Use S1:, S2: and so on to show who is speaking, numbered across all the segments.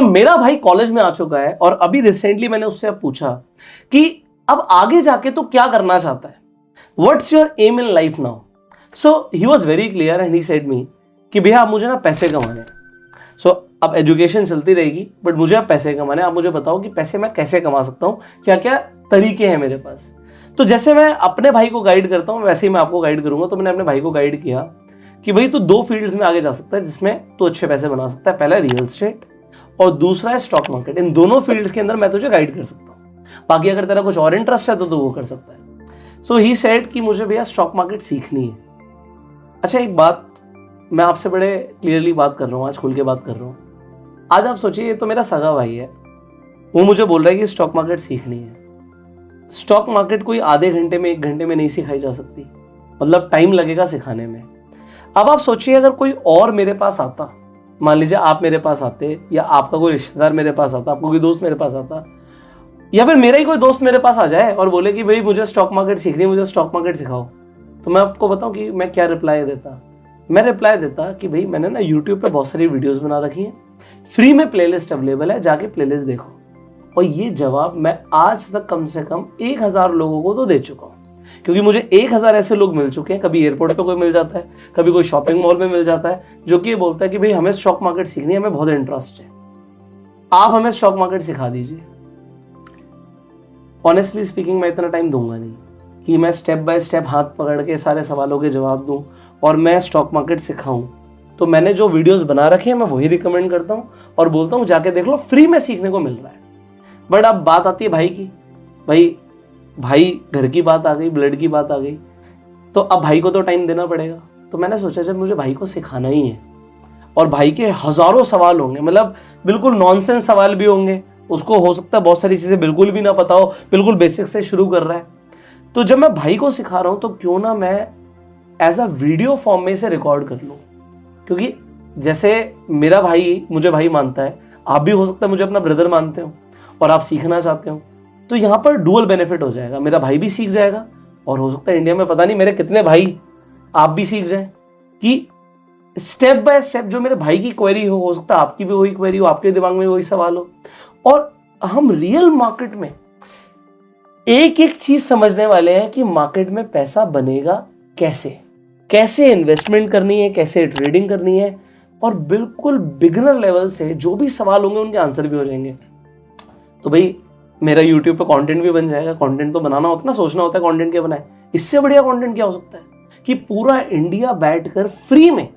S1: मेरा भाई कॉलेज में आ चुका है और अभी रिसेंटली मैंने उससे अब पूछा कि अब आगे जाके तो क्या करना चाहता है, what's your aim in life now. So he was very clear and he said me कि भैया आप मुझे ना पैसे कमाने हैं। अब एजुकेशन चलती रहेगी बट मुझे अब पैसे कमाने, आप मुझे बताओ कि पैसे मैं कैसे कमा सकता हूँ, क्या क्या तरीके हैं मेरे पास। तो जैसे मैं अपने भाई को गाइड करता हूँ वैसे ही मैं आपको गाइड करूंगा। तो मैंने अपने भाई को गाइड किया कि भाई तू 2 फील्ड्स में आगे जा सकता है जिसमें तू अच्छे पैसे बना सकता है। पहला रियल एस्टेट और दूसरा है स्टॉक मार्केट। इन दोनों फील्ड्स के अंदर मैं तुझे गाइड कर सकता हूँ, बाकी अगर तेरा कुछ और इंटरेस्ट है तो तू वो कर सकता है। सो ही सेड कि मुझे भैया स्टॉक मार्केट सीखनी है। अच्छा एक बात मैं आपसे बड़े क्लियरली बात कर रहा हूँ, आज खुल के बात कर रहा हूँ। आज आप सोचिए ये तो मेरा सगा भाई है, वो मुझे बोल रहा है कि स्टॉक मार्केट सीखनी है। स्टॉक मार्केट कोई आधे घंटे में 1 घंटे में नहीं सिखाई जा सकती, मतलब टाइम लगेगा सिखाने में। अब आप सोचिए अगर कोई और मेरे पास आता, मान लीजिए आप मेरे पास आते या आपका कोई रिश्तेदार मेरे पास आता, आपको कोई दोस्त मेरे पास आता, या फिर मेरा ही कोई दोस्त मेरे पास आ जाए और बोले कि भाई मुझे स्टॉक मार्केट सीखनी है, मुझे स्टॉक मार्केट सिखाओ, तो मैं आपको बताऊं कि मैं क्या रिप्लाई देता। मैं रिप्लाई देता कि भाई मैंने ना यूट्यूब पे बहुत सारी वीडियोस बना रखी हैं, फ्री में प्लेलिस्ट अवेलेबल है, जाके प्लेलिस्ट देखो। और ये जवाब मैं आज तक कम से कम 1000 लोगों को तो दे चुका हूँ, क्योंकि मुझे 1000 ऐसे लोग मिल चुके हैं। कभी एयरपोर्ट पे कोई मिल जाता है, कभी कोई शॉपिंग मॉल में मिल जाता है, जो कि ये बोलता है कि भाई हमें स्टॉक मार्केट सीखनी है, हमें बहुत इंटरेस्ट है, आप हमें स्टॉक मार्केट सिखा दीजिए। ऑनेस्टली स्पीकिंग मैं इतना टाइम दूंगा नहीं कि मैं स्टेप बाय स्टेप हाथ पकड़ के सारे सवालों के जवाब दूं और मैं स्टॉक मार्केट सिखाऊं। तो मैंने जो वीडियोस बना रखे हैं मैं वही रिकमेंड करता हूं और बोलता हूं जाके देख लो, फ्री में सीखने को मिल रहा है। बट अब बात आती है भाई की, भाई घर की बात आ गई, ब्लड की बात आ गई, तो अब भाई को तो टाइम देना पड़ेगा। तो मैंने सोचा जब मुझे भाई को सिखाना ही है और भाई के हजारों सवाल होंगे, मतलब बिल्कुल नॉनसेंस सवाल भी होंगे, उसको हो सकता है बहुत सारी चीजें बिल्कुल भी ना पता हो, बिल्कुल बेसिक से शुरू कर रहा है, तो जब मैं भाई को सिखा रहा हूं तो क्यों ना मैं एज अ वीडियो फॉर्म में इसे रिकॉर्ड कर लूं। क्योंकि जैसे मेरा भाई मुझे भाई मानता है, आप भी हो सकता है मुझे अपना ब्रदर मानते हो और आप सीखना चाहते हो, तो यहां पर डुअल बेनिफिट हो जाएगा। मेरा भाई भी सीख जाएगा और हो सकता है इंडिया में पता नहीं मेरे कितने भाई आप भी सीख जाए, कि स्टेप बाय स्टेप जो मेरे भाई की क्वेरी हो सकता है आपकी भी वही क्वेरी हो, आपके दिमाग में वही सवाल हो, और हम रियल मार्केट में एक एक चीज समझने वाले हैं कि मार्केट में पैसा बनेगा कैसे, कैसे इन्वेस्टमेंट करनी है, कैसे ट्रेडिंग करनी है, और बिल्कुल बिगिनर लेवल से जो भी सवाल होंगे उनके आंसर भी हो जाएंगे। तो भाई मेरा यूट्यूब पे कंटेंट भी बन जाएगा। कंटेंट तो बनाना होता है ना, सोचना होता है कंटेंट क्या बनाए। इससे बढ़िया कंटेंट क्या हो सकता है कि पूरा इंडिया बैठकर फ्री में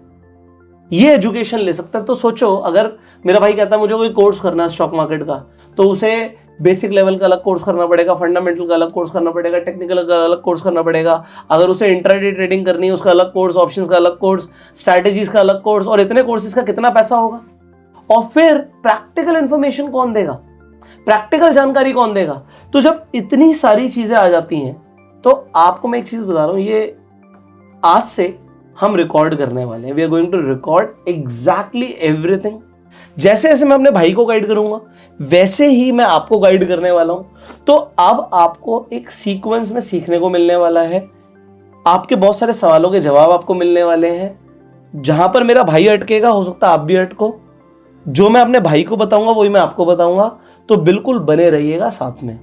S1: ये एजुकेशन ले सकता है। तो सोचो अगर मेरा भाई कहता है मुझे कोई कोर्स करना है स्टॉक मार्केट का, तो उसे बेसिक लेवल का अलग कोर्स करना पड़ेगा, फंडामेंटल का अलग कोर्स करना पड़ेगा, टेक्निकल का अलग कोर्स करना पड़ेगा। अगर उसे इंट्राडे ट्रेडिंग करनी है उसका अलग कोर्स, ऑप्शंस का अलग कोर्स, स्ट्रैटेजीज का अलग कोर्स, और इतने कोर्सेज का कितना पैसा होगा। और फिर प्रैक्टिकल इंफॉर्मेशन कौन देगा, प्रैक्टिकल जानकारी कौन देगा। तो जब इतनी सारी चीजें आ जाती हैं तो आपको मैं एक चीज बता रहा हूं, ये आज से हम रिकॉर्ड करने वाले हैं। We are going to record exactly everything. जैसे जैसे मैं अपने भाई को गाइड करूंगा वैसे ही मैं आपको गाइड करने वाला हूं। तो अब आपको एक सीक्वेंस में सीखने को मिलने वाला है, आपके बहुत सारे सवालों के जवाब आपको मिलने वाले हैं। जहां पर मेरा भाई अटकेगा हो सकता है आप भी अटको, जो मैं अपने भाई को बताऊंगा वही मैं आपको बताऊंगा। तो बिल्कुल बने रहिएगा साथ में,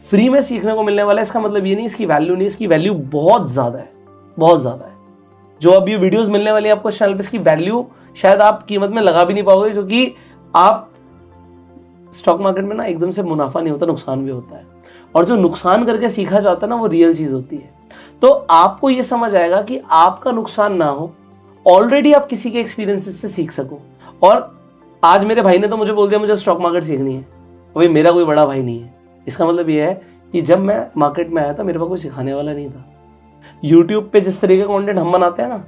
S1: फ्री में सीखने को मिलने वाला है। इसका मतलब ये नहीं इसकी वैल्यू नहीं, इसकी वैल्यू बहुत ज्यादा है, बहुत ज्यादा है। जो अब ये वीडियोस मिलने वाली है आपको चैनल पे, इसकी वैल्यू शायद आप कीमत में लगा भी नहीं पाओगे, क्योंकि आप स्टॉक मार्केट में ना एकदम से मुनाफा नहीं होता, नुकसान भी होता है, और जो नुकसान करके सीखा जाता है ना वो रियल चीज होती है। तो आपको ये समझ आएगा कि आपका नुकसान ना हो, ऑलरेडी आप किसी के एक्सपीरियंसेस से सीख सको। और आज मेरे भाई ने तो मुझे बोल दिया मुझे स्टॉक मार्केट सीखनी है, भाई मेरा कोई बड़ा भाई नहीं है। इसका मतलब ये है कि जब मैं मार्केट में आया था मेरे पास कोई सिखाने वाला नहीं था। यूट्यूब पे जिस तरीके का कंटेंट हम बनाते हैं ना,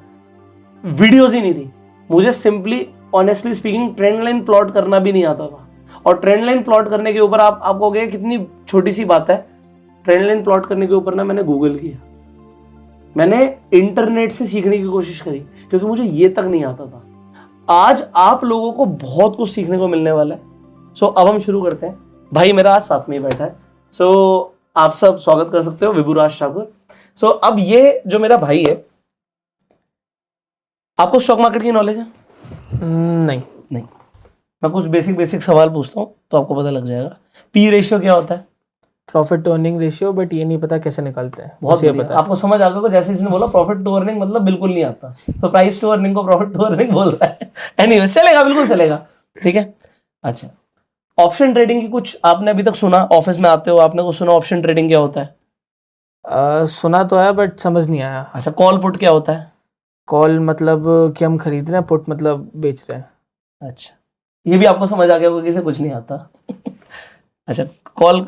S1: वीडियोस ही नहीं थी। मुझे simply honestly speaking trend line plot करना भी नहीं आता था। और ट्रेंड लाइन प्लॉट करने के ऊपर आप कहोगे कितनी छोटी सी बात है, ट्रेंड लाइन प्लॉट करने के ऊपर ना मैंने गूगल किया, मैंने इंटरनेट से सीखने की कोशिश करी, क्योंकि मुझे ये तक नहीं आता था। आज आप लोगों को बहुत कुछ सीखने को मिलने वाला है। सो अब हम शुरू करते हैं। भाई मेरा आज साथ में ही बैठा है, सो आप सब स्वागत कर सकते हो, विभुराज ठाकुर। सो अब ये जो मेरा भाई है, आपको स्टॉक मार्केट की नॉलेज है?
S2: नहीं,
S1: मैं कुछ बेसिक सवाल पूछता हूँ तो आपको पता लग जाएगा। पी रेशियो क्या होता है?
S2: Profit to earning ratio, but ये नहीं पता कैसे निकालते हैं।
S1: बहुत
S2: बस ये
S1: बढ़िया,
S2: पता है।
S1: आपको समझ आ गया। जैसे इसने बोला प्रॉफिट टू अर्निंग मतलब बिल्कुल नहीं आता, तो प्राइस टू अर्निंग को प्रॉफिट टू अर्निंग बोल रहा है। एनीवेज चलेगा, बिल्कुल चलेगा, ठीक है। अच्छा, ऑप्शन ट्रेडिंग की कुछ आपने अभी तक सुना? ऑफिस में आते हो आपने कुछ सुना ऑप्शन ट्रेडिंग क्या होता है?
S2: सुना तो है बट समझ नहीं आया।
S1: अच्छा, कॉल पुट क्या होता है?
S2: कॉल मतलब कि हम खरीद रहे हैं, पुट मतलब बेच रहे हैं।
S1: अच्छा, ये भी आपको समझ आ गया होगा, किसे कुछ नहीं आता। अच्छा, कॉल,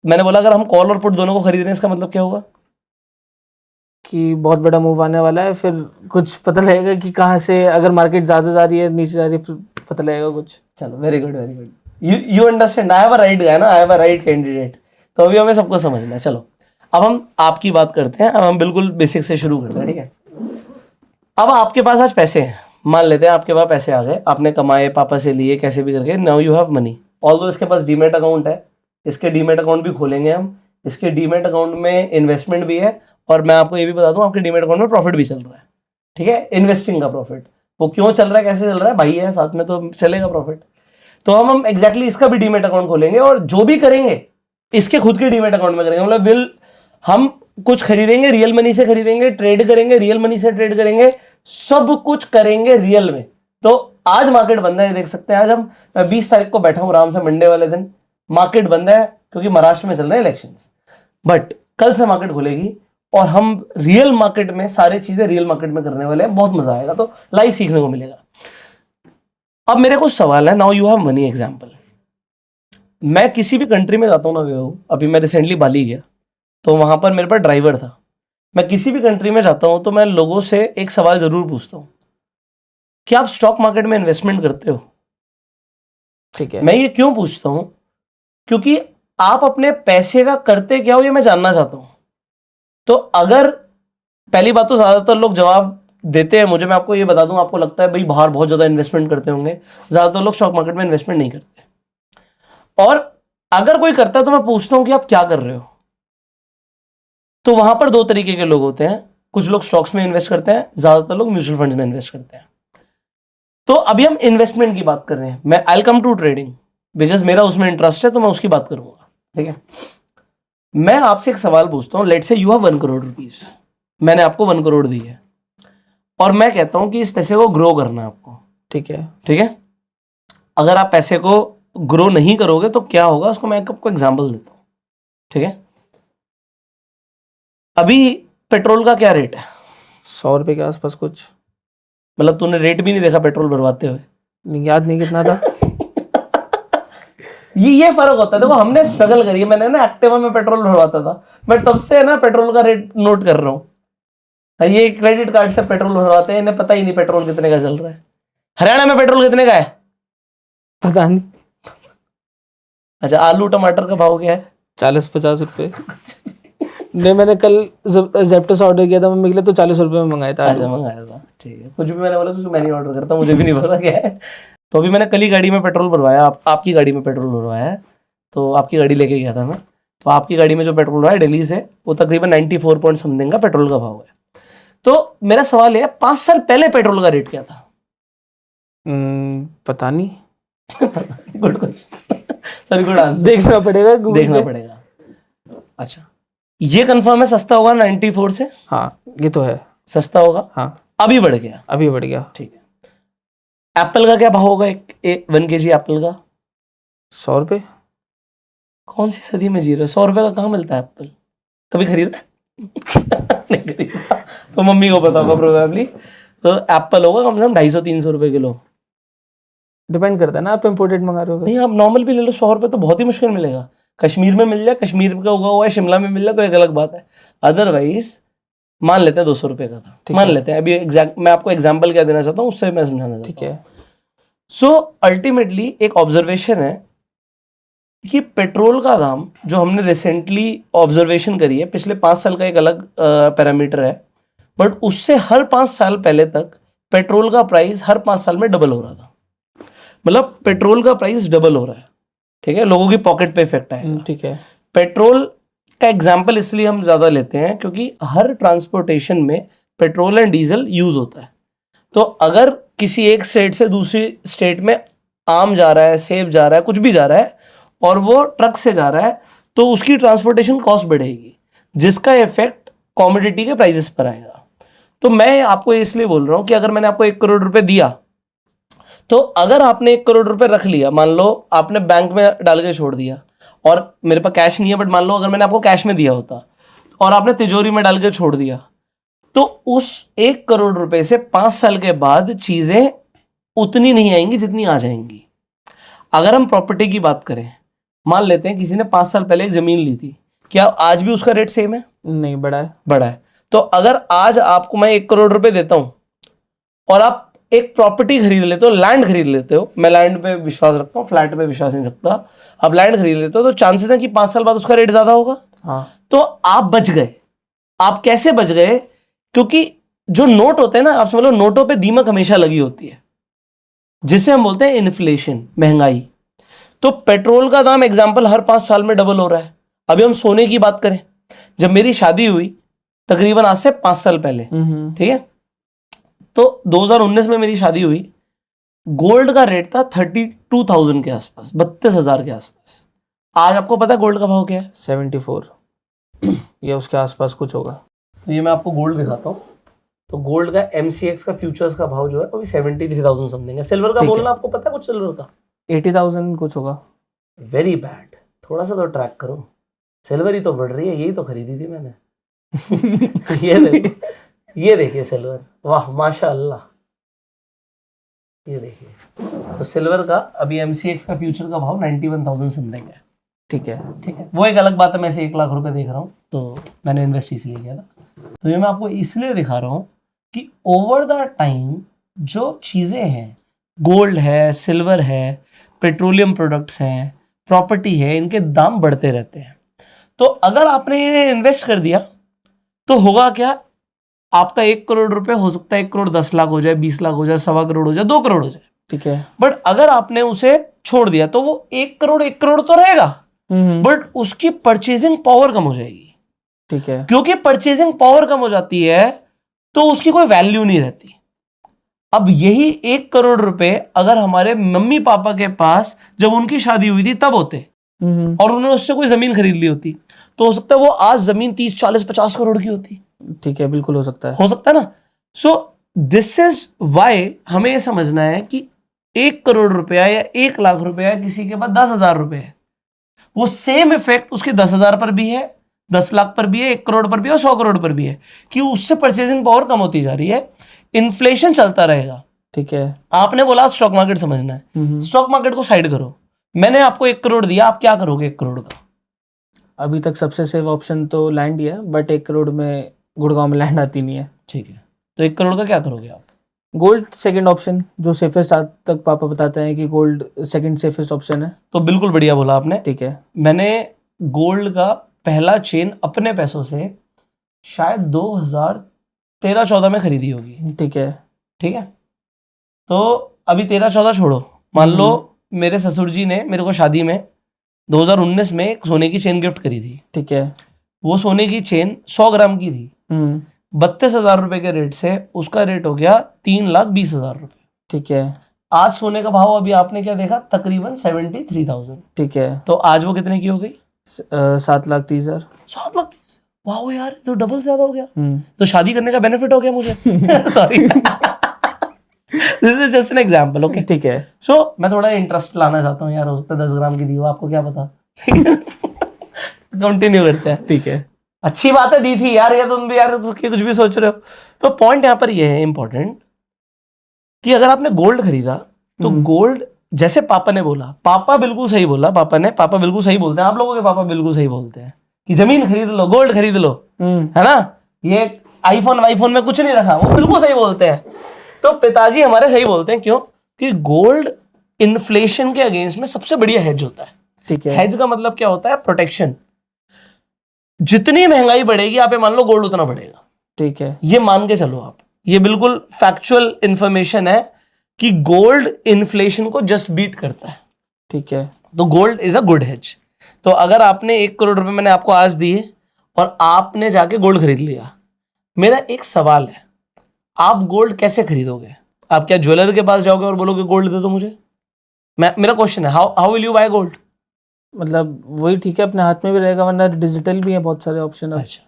S1: मैंने बोला अगर हम कॉल और पुट दोनों को खरीद रहे हैं इसका मतलब क्या होगा?
S2: कि बहुत बड़ा मूव आने वाला है, फिर कुछ पता लगेगा कि कहाँ से, अगर मार्केट ज़्यादा जा रही है नीचे जा रही है, फिर पता लगेगा कुछ।
S1: चलो, very good very good, you understand. I have a right guy ना, I have a right candidate. तो अभी हमें सबको समझना है। चलो अब हम आपकी बात करते हैं, अब हम बिल्कुल बेसिक से शुरू करते हैं, ठीक है। अब आपके पास आज पैसे हैं, मान लेते हैं आपके पास पैसे आ गए, आपने कमाए, पापा से लिए, कैसे भी करके, now you have money. Although इसके पास डीमेट अकाउंट है, इसके डीमेट अकाउंट भी खोलेंगे हम, इसके डीमेट अकाउंट में इन्वेस्टमेंट भी है, और मैं आपको ये भी बता दूं आपके डीमेट अकाउंट में प्रॉफिट भी चल रहा है, ठीक है, इन्वेस्टिंग का प्रॉफिट। वो क्यों चल रहा है, कैसे चल रहा है, भाई है साथ में तो चलेगा प्रॉफिट। तो हम एग्जैक्टली इसका भी डीमेट अकाउंट खोलेंगे, और जो भी करेंगे इसके खुद के डीमेट अकाउंट में करेंगे। मतलब हम कुछ खरीदेंगे रियल मनी से खरीदेंगे, ट्रेड करेंगे रियल मनी से ट्रेड करेंगे, सब कुछ करेंगे रियल में। तो आज मार्केट बंद है, देख सकते हैं। आज हम 20 तारीख को बैठा हूं आराम से, मंडे वाले दिन मार्केट बंद है क्योंकि महाराष्ट्र में चल रहे हैं इलेक्शंस, बट कल से मार्केट खुलेगी और हम रियल मार्केट में सारी चीजें रियल मार्केट में करने वाले हैं। बहुत मजा आएगा, तो लाइव सीखने को मिलेगा। अब मेरे कुछ सवाल है। Now you have money example, मैं किसी भी कंट्री में जाता हूं ना, वे अभी मैं रिसेंटली बाली गया, तो वहां पर मेरे पास ड्राइवर था। मैं किसी भी कंट्री में जाता हूं तो मैं लोगों से एक सवाल जरूर पूछता हूं, क्या आप स्टॉक मार्केट में इन्वेस्टमेंट करते हो?
S2: ठीक है।
S1: मैं ये क्यों पूछता हूं, क्योंकि आप अपने पैसे का करते क्या हो ये मैं जानना चाहता हूं। तो अगर, पहली बात तो ज्यादातर लोग जवाब देते हैं मुझे, मैं आपको ये बता दूं, आपको लगता है भाई बाहर बहुत ज्यादा इन्वेस्टमेंट करते होंगे, ज्यादातर लोग स्टॉक मार्केट में इन्वेस्टमेंट नहीं करते। और अगर कोई करता है तो मैं पूछता हूं कि आप क्या कर रहे हो। तो वहां पर दो तरीके के लोग होते हैं, कुछ लोग स्टॉक्स में इन्वेस्ट करते हैं, ज्यादातर लोग म्यूचुअल फंड्स में इन्वेस्ट करते हैं। तो अभी हम इन्वेस्टमेंट की बात कर रहे हैं, मैं आई कम टू ट्रेडिंग बिकॉज मेरा उसमें इंटरेस्ट है, तो मैं उसकी बात करूंगा, ठीक है। मैं आपसे एक सवाल पूछता हूं, लेट से यू हैव 1 करोड़ रुपीस, मैंने आपको 1 करोड़ दी है, और मैं कहता हूं कि इस पैसे को ग्रो करना है आपको,
S2: ठीक है।
S1: ठीक है। अगर आप पैसे को ग्रो नहीं करोगे तो क्या होगा, उसको मैं आपको एग्जाम्पल देता हूं, ठीक है। अभी पेट्रोल का क्या रेट है?
S2: 100 रुपये के आसपास कुछ।
S1: मतलब तूने रेट भी नहीं देखा पेट्रोल भरवाते हुए?
S2: याद नहीं कितना था।
S1: ये फर्क होता है। देखो हमने स्ट्रगल करी है, मैंने ना एक्टिवा में पेट्रोल भरवाता था, मैं तब से ना पेट्रोल का रेट नोट कर रहा हूँ। ये क्रेडिट कार्ड से पेट्रोल भरवाते हैं, इन्हें पता ही नहीं पेट्रोल कितने का चल रहा है। हरियाणा में पेट्रोल कितने का है
S2: पता नहीं।
S1: अच्छा, आलू टमाटर का भाव क्या है?
S2: 40-50 रुपये। नहीं, मैंने कल जेप्टो से ऑर्डर किया था मम्मी के लिए, तो 40 रुपये में मंगाया था।
S1: अच्छा, मंगाया था, ठीक है। कुछ भी मैंने बोला क्योंकि मैं नहीं ऑर्डर करता, मुझे भी नहीं पता क्या है। तो अभी मैंने कल ही गाड़ी में पेट्रोल भरवाया, आपकी गाड़ी में पेट्रोल भरवाया है, तो आपकी गाड़ी लेके गया था मैं। तो आपकी गाड़ी में जो पेट्रोल भरवाया दिल्ली से, वो तकरीबन 94 पॉइंट समथिंग का पेट्रोल का भाव है। तो मेरा सवाल है, 5 साल पहले पेट्रोल का रेट क्या था?
S2: पता नहीं।
S1: Good question, sorry, good answer.
S2: देखना पड़ेगा,
S1: देखना पड़ेगा। अच्छा, ये कंफर्म है सस्ता होगा 94 से?
S2: हाँ, ये तो है,
S1: सस्ता होगा।
S2: हाँ,
S1: अभी बढ़ गया?
S2: अभी बढ़ गया।
S1: ठीक है। एप्पल का क्या भाव होगा, 1 kg एप्पल का?
S2: 100 रुपये।
S1: कौन सी सदी में जी रहे हो? 100 रुपये का कहाँ मिलता है एप्पल? कभी खरीदा? नहीं खरीदा, तो मम्मी को पता होगा प्रोबेबली। तो एप्पल होगा कम से कम 250-300 रुपये किलो।
S2: डिपेंड करता है ना, आप इम्पोर्टेड मंगा रहे हो।
S1: नहीं, आप नॉर्मल भी ले लो, 100 रुपये तो बहुत ही मुश्किल मिलेगा। कश्मीर में मिल जाए, कश्मीर का उगा हुआ है, शिमला में मिल जाए तो एक अलग बात है। अदरवाइज मान लेते हैं 200 रुपये का था, मान लेते हैं। अभी एग्जैक्ट मैं आपको एग्जांपल क्या देना चाहता हूँ, उससे मैं समझाना चाहता हूँ।
S2: ठीक है।
S1: सो अल्टीमेटली एक ऑब्जर्वेशन है कि पेट्रोल का दाम जो हमने रिसेंटली ऑब्जर्वेशन करी है, पिछले 5 साल का एक अलग पैरामीटर है, बट उससे हर 5 साल पहले तक पेट्रोल का प्राइस हर 5 साल में डबल हो रहा था। मतलब पेट्रोल का प्राइस डबल हो रहा है, ठीक है। लोगों की पॉकेट पे इफेक्ट आएगा,
S2: ठीक है।
S1: पेट्रोल का एग्जाम्पल इसलिए हम ज्यादा लेते हैं क्योंकि हर ट्रांसपोर्टेशन में पेट्रोल एंड डीजल यूज होता है। तो अगर किसी एक स्टेट से दूसरी स्टेट में आम जा रहा है, सेब जा रहा है, कुछ भी जा रहा है और वो ट्रक से जा रहा है तो उसकी ट्रांसपोर्टेशन कॉस्ट बढ़ेगी, जिसका इफेक्ट कॉमोडिटी के प्राइसेस पर आएगा। तो मैं आपको इसलिए बोल रहा हूं कि अगर मैंने आपको 1 करोड़ रुपए दिया तो अगर आपने 1 करोड़ रुपए रख लिया, मान लो आपने बैंक में डाल के छोड़ दिया और मेरे पास कैश नहीं है, बट मान लो अगर मैंने आपको कैश में दिया होता और आपने तिजोरी में डाल के छोड़ दिया, तो उस 1 करोड़ रुपए से 5 साल के बाद चीजें उतनी नहीं आएंगी जितनी आ जाएंगी। अगर हम प्रॉपर्टी की बात करें, मान लेते हैं किसी ने 5 साल पहले एक जमीन ली थी, क्या आज भी उसका रेट सेम है?
S2: नहीं, बढ़ा है।
S1: बढ़ा है। तो अगर आज आपको मैं 1 करोड़ रुपए देता हूं और आप एक प्रॉपर्टी खरीद लेते हो, लैंड खरीद लेते हो, मैं लैंड पे विश्वास रखता हूँ, फ्लैट पे विश्वास नहीं रखता, आप लैंड खरीद लेते हो तो चांसेस है कि 5 साल बाद उसका रेट ज्यादा होगा।
S2: हाँ,
S1: तो आप बच गए। आप कैसे बच गए? क्योंकि जो नोट होते हैं ना, आप समझ लो नोटों पे दीमक हमेशा लगी होती है, जिसे हम बोलते हैं इन्फ्लेशन, महंगाई। तो पेट्रोल का दाम एग्जाम्पल हर 5 साल में डबल हो रहा है। अभी हम सोने की बात करें, जब मेरी शादी हुई तकरीबन आज से 5 साल पहले, ठीक है, तो 2019 में मेरी शादी हुई, गोल्ड का रेट था 32,000 के आसपास, 32,000 के आसपास। आज आपको पता है गोल्ड का भाव क्या है?
S2: 74 या उसके आसपास कुछ होगा।
S1: तो ये मैं आपको गोल्ड दिखाता हूँ। तो गोल्ड का MCX का फ्यूचर्स का भाव जो है वो भी 73,000 समथिंग है। सिल्वर का बोलना आपको पता है कुछ? सिल्वर का
S2: 80,000 कुछ होगा।
S1: वेरी बैड, थोड़ा सा तो ट्रैक करो। सिल्वर ही तो बढ़ रही है, यही तो खरीदी थी मैंने। ये देखो, ये देखिए सिल्वर, वाह माशाअल्लाह, ये देखिए। तो सिल्वर का अभी MCX का फ्यूचर का भाव 91,000 समथिंग है।
S2: ठीक है,
S1: ठीक है, वो एक अलग बात है, मैं से 1 लाख रुपए देख रहा हूँ, तो मैंने इन्वेस्ट इसलिए किया था। तो ये मैं आपको इसलिए दिखा रहा हूँ कि ओवर द टाइम जो चीज़ें हैं, गोल्ड है, सिल्वर है, पेट्रोलियम प्रोडक्ट्स हैं, प्रॉपर्टी है, इनके दाम बढ़ते रहते हैं। तो अगर आपने ये इन्वेस्ट कर दिया तो होगा क्या? आपका 1 करोड़ रुपए हो सकता है 1 करोड़ 10 लाख हो जाए, 20 लाख हो जाए, 1.25 करोड़ हो जाए, 2 करोड़ हो जाए।
S2: ठीक है।
S1: बट अगर आपने उसे छोड़ दिया तो वो 1 करोड़ तो रहेगा, बट उसकी परचेजिंग पावर कम हो जाएगी।
S2: ठीक है।
S1: क्योंकि परचेजिंग पावर कम हो जाती है तो उसकी कोई वैल्यू नहीं रहती। अब यही 1 करोड़ रुपए अगर हमारे मम्मी पापा के पास जब उनकी शादी हुई थी तब होते और उन्होंने उससे कोई जमीन खरीद ली होती, तो हो सकता है वो आज जमीन 30, 40, 50 करोड़ की होती।
S2: ठीक है, बिल्कुल हो सकता है।
S1: हो सकता है ना। सो दिस इज वाई हमें ये समझना है कि 1 करोड़ रुपया या 1 लाख रुपया किसी के पास 10,000 रुपए है, वो सेम इफेक्ट उसके 10,000 पर भी है, 10 लाख पर भी है, 1 करोड़ पर भी है और 100 करोड़ पर भी है, कि उससे परचेजिंग पावर कम होती जा रही है। इन्फ्लेशन चलता रहेगा।
S2: ठीक है।
S1: आपने बोला स्टॉक मार्केट समझना है, स्टॉक मार्केट को साइड करो। मैंने आपको 1 करोड़ दिया, आप क्या करोगे 1 करोड़ का?
S2: अभी तक सबसे सेफ ऑप्शन तो लैंड ही है, बट 1 करोड़ में गुड़गांव में लैंड आती नहीं है।
S1: ठीक है, तो 1 करोड़ का क्या करोगे आप?
S2: गोल्ड सेकंड ऑप्शन, जो सेफेस्ट आज तक पापा बताते हैं कि गोल्ड सेकंड सेफेस्ट ऑप्शन है।
S1: तो बिल्कुल बढ़िया बोला आपने।
S2: ठीक है।
S1: मैंने गोल्ड का पहला चेन अपने पैसों से शायद 2013-14 में खरीदी होगी।
S2: ठीक है।
S1: ठीक है, तो अभी 13-14 छोड़ो, मान लो मेरे ससुर जी ने मेरे को शादी में 2019 में एक सोने की चेन गिफ्ट करी थी।
S2: ठीक है।
S1: वो सोने की चेन 100 ग्राम की थी, 32,000 रुपए के रेट से उसका रेट हो गया 3,20,000 रुपए।
S2: ठीक है।
S1: आज सोने का भाव अभी आपने क्या देखा? तकरीबन 73,000।
S2: ठीक है।
S1: तो आज वो कितने की हो गई?
S2: 7,30,000।
S1: 7 लाख। वाह यार, तो डबल से ज्यादा हो गया। तो शादी करने का बेनिफिट हो गया मुझे। Sorry, this is just an example. Okay,
S2: ठीक है।
S1: सो मैं थोड़ा इंटरेस्ट लाना चाहता हूँ यार, हो सकता है 10 ग्राम की दी हो, आपको क्या पता। कंटिन्यू करते हैं।
S2: ठीक है।
S1: अच्छी बात है, दी थी यार, ये तुम भी यार कुछ भी सोच रहे हो। तो पॉइंट यहाँ पर ये है इंपॉर्टेंट कि अगर आपने गोल्ड खरीदा तो गोल्ड, जैसे पापा ने बोला, पापा बिल्कुल सही बोला, पापा बिल्कुल सही बोलते हैं, आप लोगों के पापा बिल्कुल सही बोलते हैं कि जमीन खरीद लो, गोल्ड खरीद लो, है ना, ये आईफोन वाईफोन में कुछ नहीं रखा, वो बिल्कुल सही बोलते हैं। तो पिताजी हमारे सही बोलते हैं, क्यों? कि गोल्ड इन्फ्लेशन के अगेंस्ट में सबसे बढ़िया हेज होता है।
S2: ठीक है।
S1: हेज का मतलब क्या होता है? प्रोटेक्शन। जितनी महंगाई बढ़ेगी आप ये मान लो गोल्ड उतना बढ़ेगा।
S2: ठीक है।
S1: ये मान के चलो आप, ये बिल्कुल फैक्चुअल इंफॉर्मेशन है कि गोल्ड इन्फ्लेशन को जस्ट बीट करता है।
S2: ठीक है।
S1: तो gold is a good hedge. तो अगर आपने 1 करोड़ रुपए मैंने आपको आज दिए और आपने जाके गोल्ड खरीद लिया, मेरा एक सवाल है, आप गोल्ड कैसे खरीदोगे? आप क्या ज्वेलर के पास जाओगे और बोलोगे गोल्ड दे दो मुझे? मेरा क्वेश्चन है, how will you buy gold?
S2: मतलब वही ठीक है, अपने हाथ में भी रहेगा, वरना डिजिटल भी है बहुत सारे ऑप्शन।
S1: अच्छा,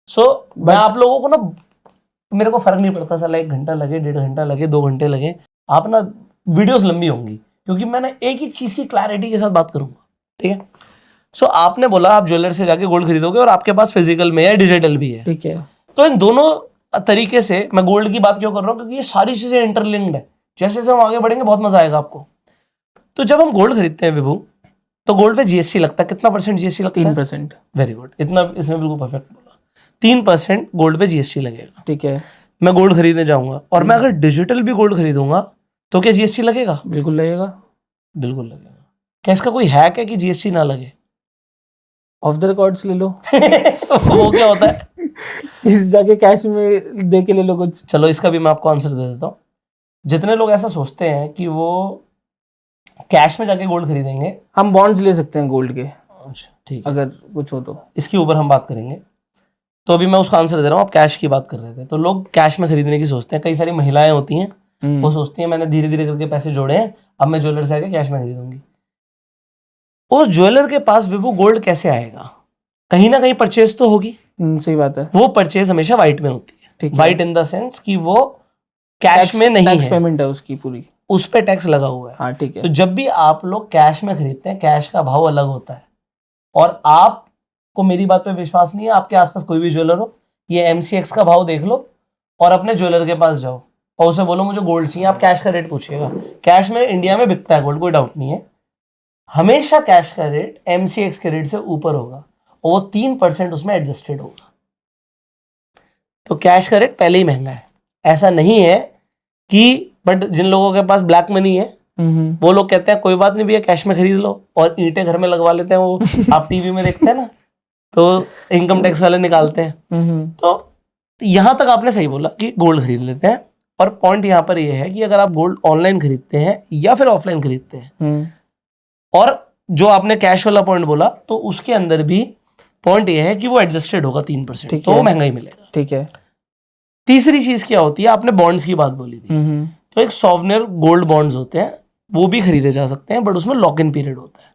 S1: सो मैं आप लोगों को ना, मेरे को फर्क नहीं पड़ता साला 1 घंटा लगे, 1.5 घंटा लगे, 2 घंटे लगे, आप ना वीडियोस लंबी होंगी, क्योंकि मैं ना एक ही चीज की क्लैरिटी के साथ बात करूंगा, ठीक है? सो आपने बोला आप ज्वेलर से जाके गोल्ड खरीदोगे और आपके पास फिजिकल में है, डिजिटल भी है,
S2: ठीक है।
S1: तो इन दोनों तरीके से मैं गोल्ड की बात क्यों कर रहा हूँ, क्योंकि ये सारी चीजें इंटरलिंक्ड है। जैसे जैसे हम आगे बढ़ेंगे बहुत मजा आएगा आपको। तो जब हम गोल्ड खरीदते हैं विभू, तो गोल्ड पे जीएसटी लगता है, कितना परसेंट जीएसटी लगता है?
S2: 3%।
S1: वेरी गुड, इतना इसमें बिल्कुल परफेक्ट बोला, 3% गोल्ड पे जीएसटी लगेगा।
S2: ठीक है।
S1: मैं गोल्ड खरीदने जाऊंगा और मैं अगर डिजिटल भी गोल्ड खरीदूंगा तो क्या जीएसटी लगेगा?
S2: बिल्कुल लगेगा।
S1: बिल्कुल लगेगा। क्या इसका कोई हैक है कि जीएसटी ना लगे?
S2: ऑफ द रिकॉर्ड्स ले लो।
S1: वो क्या होता है?
S2: इस जाके कैश में दे के ले लो कुछ।
S1: चलो इसका भी मैं आपको आंसर दे देता हूँ। जितने लोग ऐसा सोचते हैं कि वो कैश में जाके गोल्ड खरीदेंगे,
S2: हम बॉन्ड्स ले सकते हैं गोल्ड के,
S1: अच्छा ठीक है,
S2: अगर कुछ हो तो।
S1: इसके ऊपर हम बात करेंगे। तो अभी मैं उसका आंसर दे रहा हूँ, आप कैश की बात कर रहे थे, तो लोग कैश में खरीदने की सोचते हैं। कई सारी महिलाएं होती हैं, वो सोचती हैं मैंने धीरे धीरे करके पैसे जोड़े हैं, अब मैं ज्वेलर से आके कैश में खरीदूंगी। उस ज्वेलर के पास विभू गोल्ड कैसे आएगा? कहीं ना कहीं परचेज तो होगी।
S2: सही बात है।
S1: वो परचेज हमेशा व्हाइट में होती है,
S2: ठीक है।
S1: व्हाइट इन द सेंस कि वो कैश में नहीं
S2: टैक्स
S1: है,
S2: पेमेंट है उसकी पूरी,
S1: उस पे टैक्स लगा हुआ है।
S2: हाँ ठीक है।
S1: तो जब भी आप लोग कैश में खरीदते हैं, कैश का भाव अलग होता है। और आपको मेरी बात पे विश्वास नहीं है, आपके आसपास कोई भी ज्वेलर हो, ये एमसीएक्स का भाव देख लो और अपने ज्वेलर के पास जाओ और उसे बोलो मुझे गोल्ड चाहिए, आप कैश का रेट पूछिएगा। कैश में इंडिया में बिकता है गोल्ड, कोई डाउट नहीं है, हमेशा कैश का रेट एमसीएक्स के रेट से ऊपर होगा और वो 3% उसमें एडजस्टेड होगा। तो कैश का रेट पहले ही महंगा है, ऐसा नहीं है कि, बट जिन लोगों के पास ब्लैक मनी है वो लोग कहते हैं कोई बात नहीं भैया कैश में खरीद लो, और ईंटें घर में लगवा लेते हैं। वो आप टीवी में देखते हैं ना, तो इनकम टैक्स वाले निकालते हैं। तो यहां तक आपने सही बोला कि गोल्ड खरीद लेते हैं, और पॉइंट यहां पर यह है कि अगर आप गोल्ड ऑनलाइन खरीदते हैं या फिर ऑफलाइन खरीदते हैं, और जो आपने कैश वाला पॉइंट बोला, तो उसके अंदर भी पॉइंट यह है कि वो एडजस्टेड होगा 3%, तो वो महंगा ही मिलेगा।
S2: ठीक है।
S1: तीसरी चीज क्या होती है, आपने बॉन्ड्स की बात बोली थी, तो एक सॉवरेन गोल्ड बॉन्ड्स होते हैं, वो भी खरीदे जा सकते हैं, बट उसमें लॉक इन पीरियड होता है,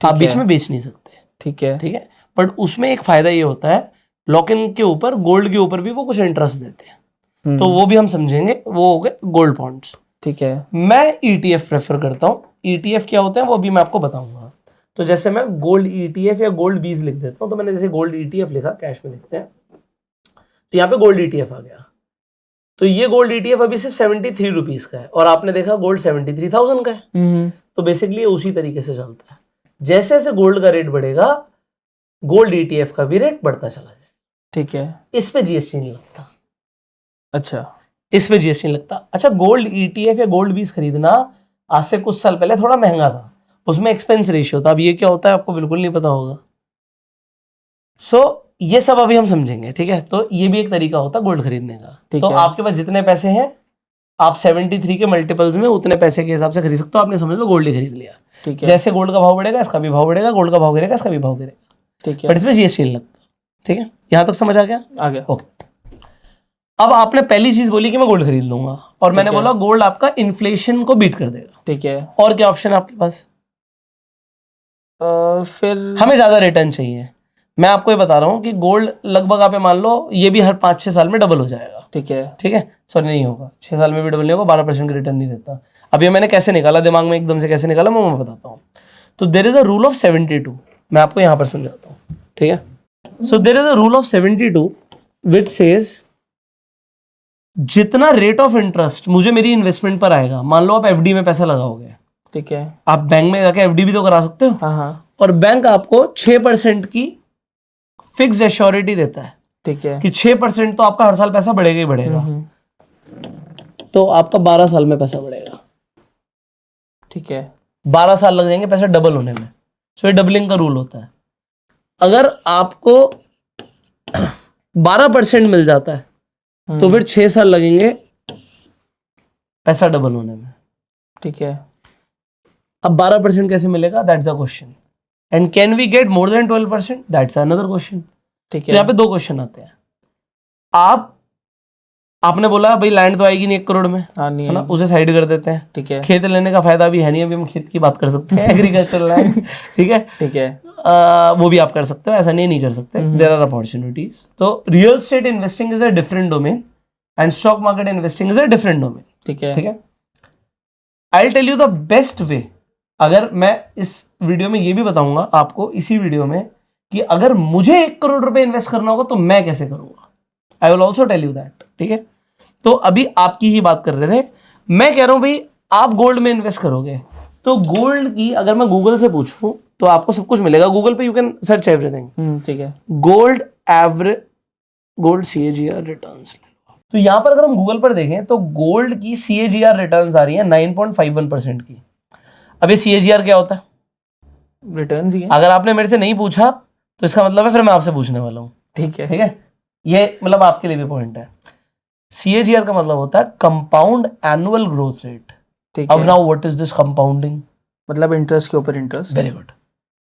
S1: आप बीच में बेच नहीं सकते। ठीक है, ठीक है। बट उसमें एक फायदा ये होता है, लॉक इन के ऊपर, गोल्ड के ऊपर भी वो कुछ इंटरेस्ट देते हैं, तो वो भी हम समझेंगे, वो हो गए गोल्ड बॉन्ड्स। ठीक है। मैं ईटीएफ प्रेफर करता हूँ। ईटीएफ क्या होते हैं वो भी मैं आपको बताऊंगा। तो जैसे मैं गोल्ड ईटीएफ या गोल्ड बीज लिख देता हूँ, तो मैंने जैसे गोल्ड ईटीएफ लिखा, कैश में लिखते हैं, तो यहाँ पे गोल्ड ईटीएफ आ गया। तो ये गोल्ड ईटीएफ अभी सिर्फ 73 रुपीज का है, और आपने देखा गोल्ड 73,000 का है। तो बेसिकली उसी तरीके से चलता है, जैसे जैसे गोल्ड का रेट बढ़ेगा, गोल्ड ईटीएफ का भी रेट बढ़ता चला जाए। ठीक है। इस पे जीएसटी नहीं लगता। अच्छा, इस पे जीएसटी नहीं लगता। अच्छा, गोल्ड ईटीएफ या गोल्ड बीज खरीदना आज से कुछ साल पहले थोड़ा महंगा था, उसमें एक्सपेंस रेशियो था। अब ये क्या होता है आपको बिल्कुल नहीं पता होगा। ये सब अभी हम समझेंगे, ठीक है। तो ये भी एक तरीका होता है गोल्ड खरीदने का। तो आपके पास जितने पैसे हैं, आप 73 के मल्टीपल्स में उतने पैसे के हिसाब से खरीद सकते हो। आपने समझ लो गोल्ड ही खरीद लिया। ठीक है। जैसे गोल्ड का भाव बढ़ेगा, इसका भी भाव बढ़ेगा, गोल्ड का भाव गिरेगा, इसका भी भाव गिरेगा। ठीक है। बट इसमें जीएसटी नहीं लगता। ठीक है, यहां तक समझ आ गया? आ गया। ओके। अब आपने पहली चीज बोली कि मैं गोल्ड खरीद लूंगा, और मैंने बोला गोल्ड आपका इन्फ्लेशन को बीट कर देगा। ठीक है। और क्या ऑप्शन है आपके पास? फिर हमें ज्यादा रिटर्न चाहिए। मैं आपको ये बता रहा हूँ कि गोल्ड लगभग आप मान लो ये भी हर 5-6 साल में डबल हो जाएगा। ठीक है, ठीक है। सॉरी, नहीं होगा, 6 साल में भी डबल नहीं होगा, 12% का रिटर्न नहीं देता। अब ये मैंने कैसे निकाला, दिमाग में एकदम से कैसे निकाला, मैं बताता हूँ। तो there is a rule of 72, मैं आपको यहाँ पर समझाता हूँ। ठीक है। So there is a rule of 72 which says जितना रेट ऑफ इंटरेस्ट मुझे मेरी इन्वेस्टमेंट पर आएगा, मान लो आप एफडी में पैसा लगाओगे, ठीक है, आप बैंक में जाके एफडी भी तो करा सकते हो। हाँ। और बैंक आपको 6% की फिक्स्ड एश्योरिटी देता है। ठीक है, कि 6% तो आपका हर साल पैसा बढ़ेगा ही बढ़ेगा। तो आपका 12 साल में पैसा बढ़ेगा। ठीक है, 12 साल लग जाएंगे पैसा डबल होने में। सो ये डबलिंग का रूल होता है। अगर आपको 12% मिल जाता है तो फिर 6 साल लगेंगे पैसा डबल होने में। ठीक है। अब 12% कैसे मिलेगा, that's a question. And can we get more than 12%, that's another question. ठीक है। तो यहाँ पे 2 क्वेश्चन आते हैं। आप आपने बोला भाई लैंड तो आएगी नहीं 1 करोड़ में,
S2: हाँ नहीं
S1: है ना,
S2: है।
S1: उसे साइड कर देते हैं।
S2: ठीक है
S1: खेत लेने का फायदा भी है नहीं, अभी हम खेत की बात कर सकते हैं, एग्रीकल्चर लैंड, ठीक है।
S2: ठीक है।
S1: वो भी आप कर सकते हो, ऐसा नहीं कर सकते, देयर आर अपॉर्चुनिटीज। तो real estate investing is a different domain and stock market investing is a different domain.
S2: ठीक है।
S1: ठीक है, I will tell you the best way. अगर मैं इस वीडियो में ये भी बताऊंगा आपको, इसी वीडियो में, कि अगर मुझे 1 करोड़ रुपए इन्वेस्ट करना होगा तो मैं कैसे करूंगा, I will also tell you that. ठीक है, तो अभी आपकी ही बात कर रहे थे, मैं कह रहा हूं भाई आप गोल्ड में इन्वेस्ट करोगे तो गोल्ड की अगर मैं गूगल से पूछूं तो आपको सब कुछ मिलेगा गूगल पे, यू कैन सर्च एवरीथिंग।
S2: ठीक है।
S1: Gold average, gold CAGR returns, तो यहां पर अगर हम गूगल पर देखें तो गोल्ड की CAGR रिटर्न्स आ रही है 9.51% की। अब ये CAGR क्या होता है?
S2: रिटर्न ही है।
S1: अगर आपने मेरे से नहीं पूछा तो इसका मतलब है फिर मैं आपसे पूछने वाला हूं।
S2: ठीक है।
S1: ठीक है, ये मतलब आपके लिए भी पॉइंट है। CAGR का मतलब होता है कंपाउंड एनुअल ग्रोथ रेट।
S2: ठीक
S1: अब
S2: है।
S1: Now what is this compounding?
S2: मतलब इंटरेस्ट के ऊपर interest.
S1: Very good,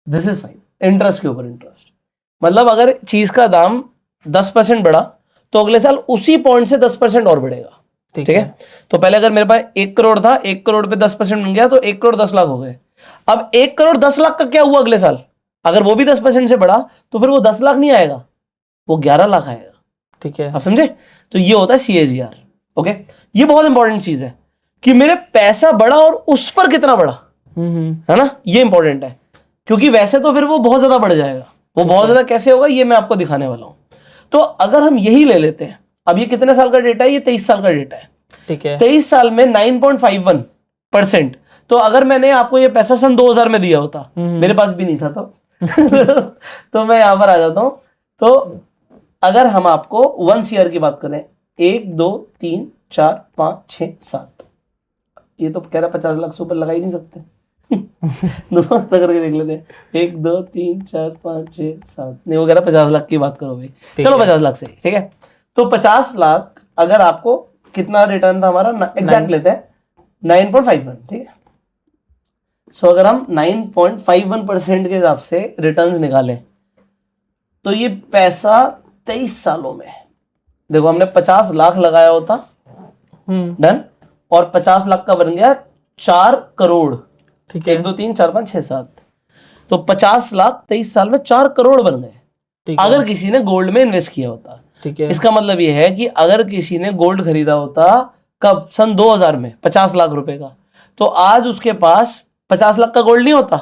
S1: this is fine. Interest के ऊपर इंटरेस्ट, मतलब अगर चीज का दाम 10% बढ़ा तो अगले साल उसी पॉइंट से 10% और बढ़ेगा। ठीक है, तो पहले अगर मेरे पास 1 करोड़ था, 1 करोड़ पे 10% बन गया तो 1 करोड़ 10 लाख हो गए। अब 1 करोड़ 10 लाख का क्या हुआ अगले साल? अगर वो भी 10% से बढ़ा तो फिर वो 10 लाख नहीं आएगा, वो 11 लाख आएगा।
S2: ठीक है।
S1: आप समझे? तो ये होता है CAGR। ओके, ये बहुत इंपॉर्टेंट चीज है कि मेरे पैसा बढ़ा और उस पर कितना बढ़ा, है ना, ये इंपॉर्टेंट है। क्योंकि वैसे तो फिर वो बहुत ज्यादा बढ़ जाएगा, वो बहुत ज्यादा कैसे होगा ये मैं आपको दिखाने वाला हूं। तो अगर हम यही ले लेते हैं, अब ये कितने साल का डेटा है? ये 23 साल का डेटा है।
S2: ठीक है।
S1: 23 साल में 9.51%। तो अगर मैंने आपको ये पैसा सन 2000 में दिया होता, मेरे पास भी नहीं था तो तो मैं यहां पर आ जाता हूं। तो अगर हम आपको 1 CR की बात करें, 1 2 3 4 5 6 7, ये तो कह रहा 50 लाख से ऊपर लगा ही नहीं सकते दोनों करके देख लेते हैं, 1 2 3 4 5 6 7, नहीं वो कह रहा 50 लाख की बात करो भाई, चलो 50 लाख से, ठीक है। तो 50 लाख अगर आपको कितना रिटर्न था हमारा, एग्जैक्ट लेते हैं 9.51, ठीक है। सो अगर हम 9.51% के हिसाब से रिटर्न्स निकालें तो ये पैसा 23 सालों में, देखो हमने 50 लाख लगाया होता, डन, और 50 लाख का बन गया 4 करोड़।
S2: ठीक है।
S1: 1 2 3 4 5 6 7, तो 50 लाख 23 साल में 4 करोड़ बन गए
S2: ठीक है।
S1: अगर किसी ने गोल्ड में इन्वेस्ट किया होता।
S2: ठीक है।
S1: इसका मतलब यह है कि अगर किसी ने गोल्ड खरीदा होता कब, सन 2000 में 50 लाख रुपए का, तो आज उसके पास 50 लाख का गोल्ड नहीं होता,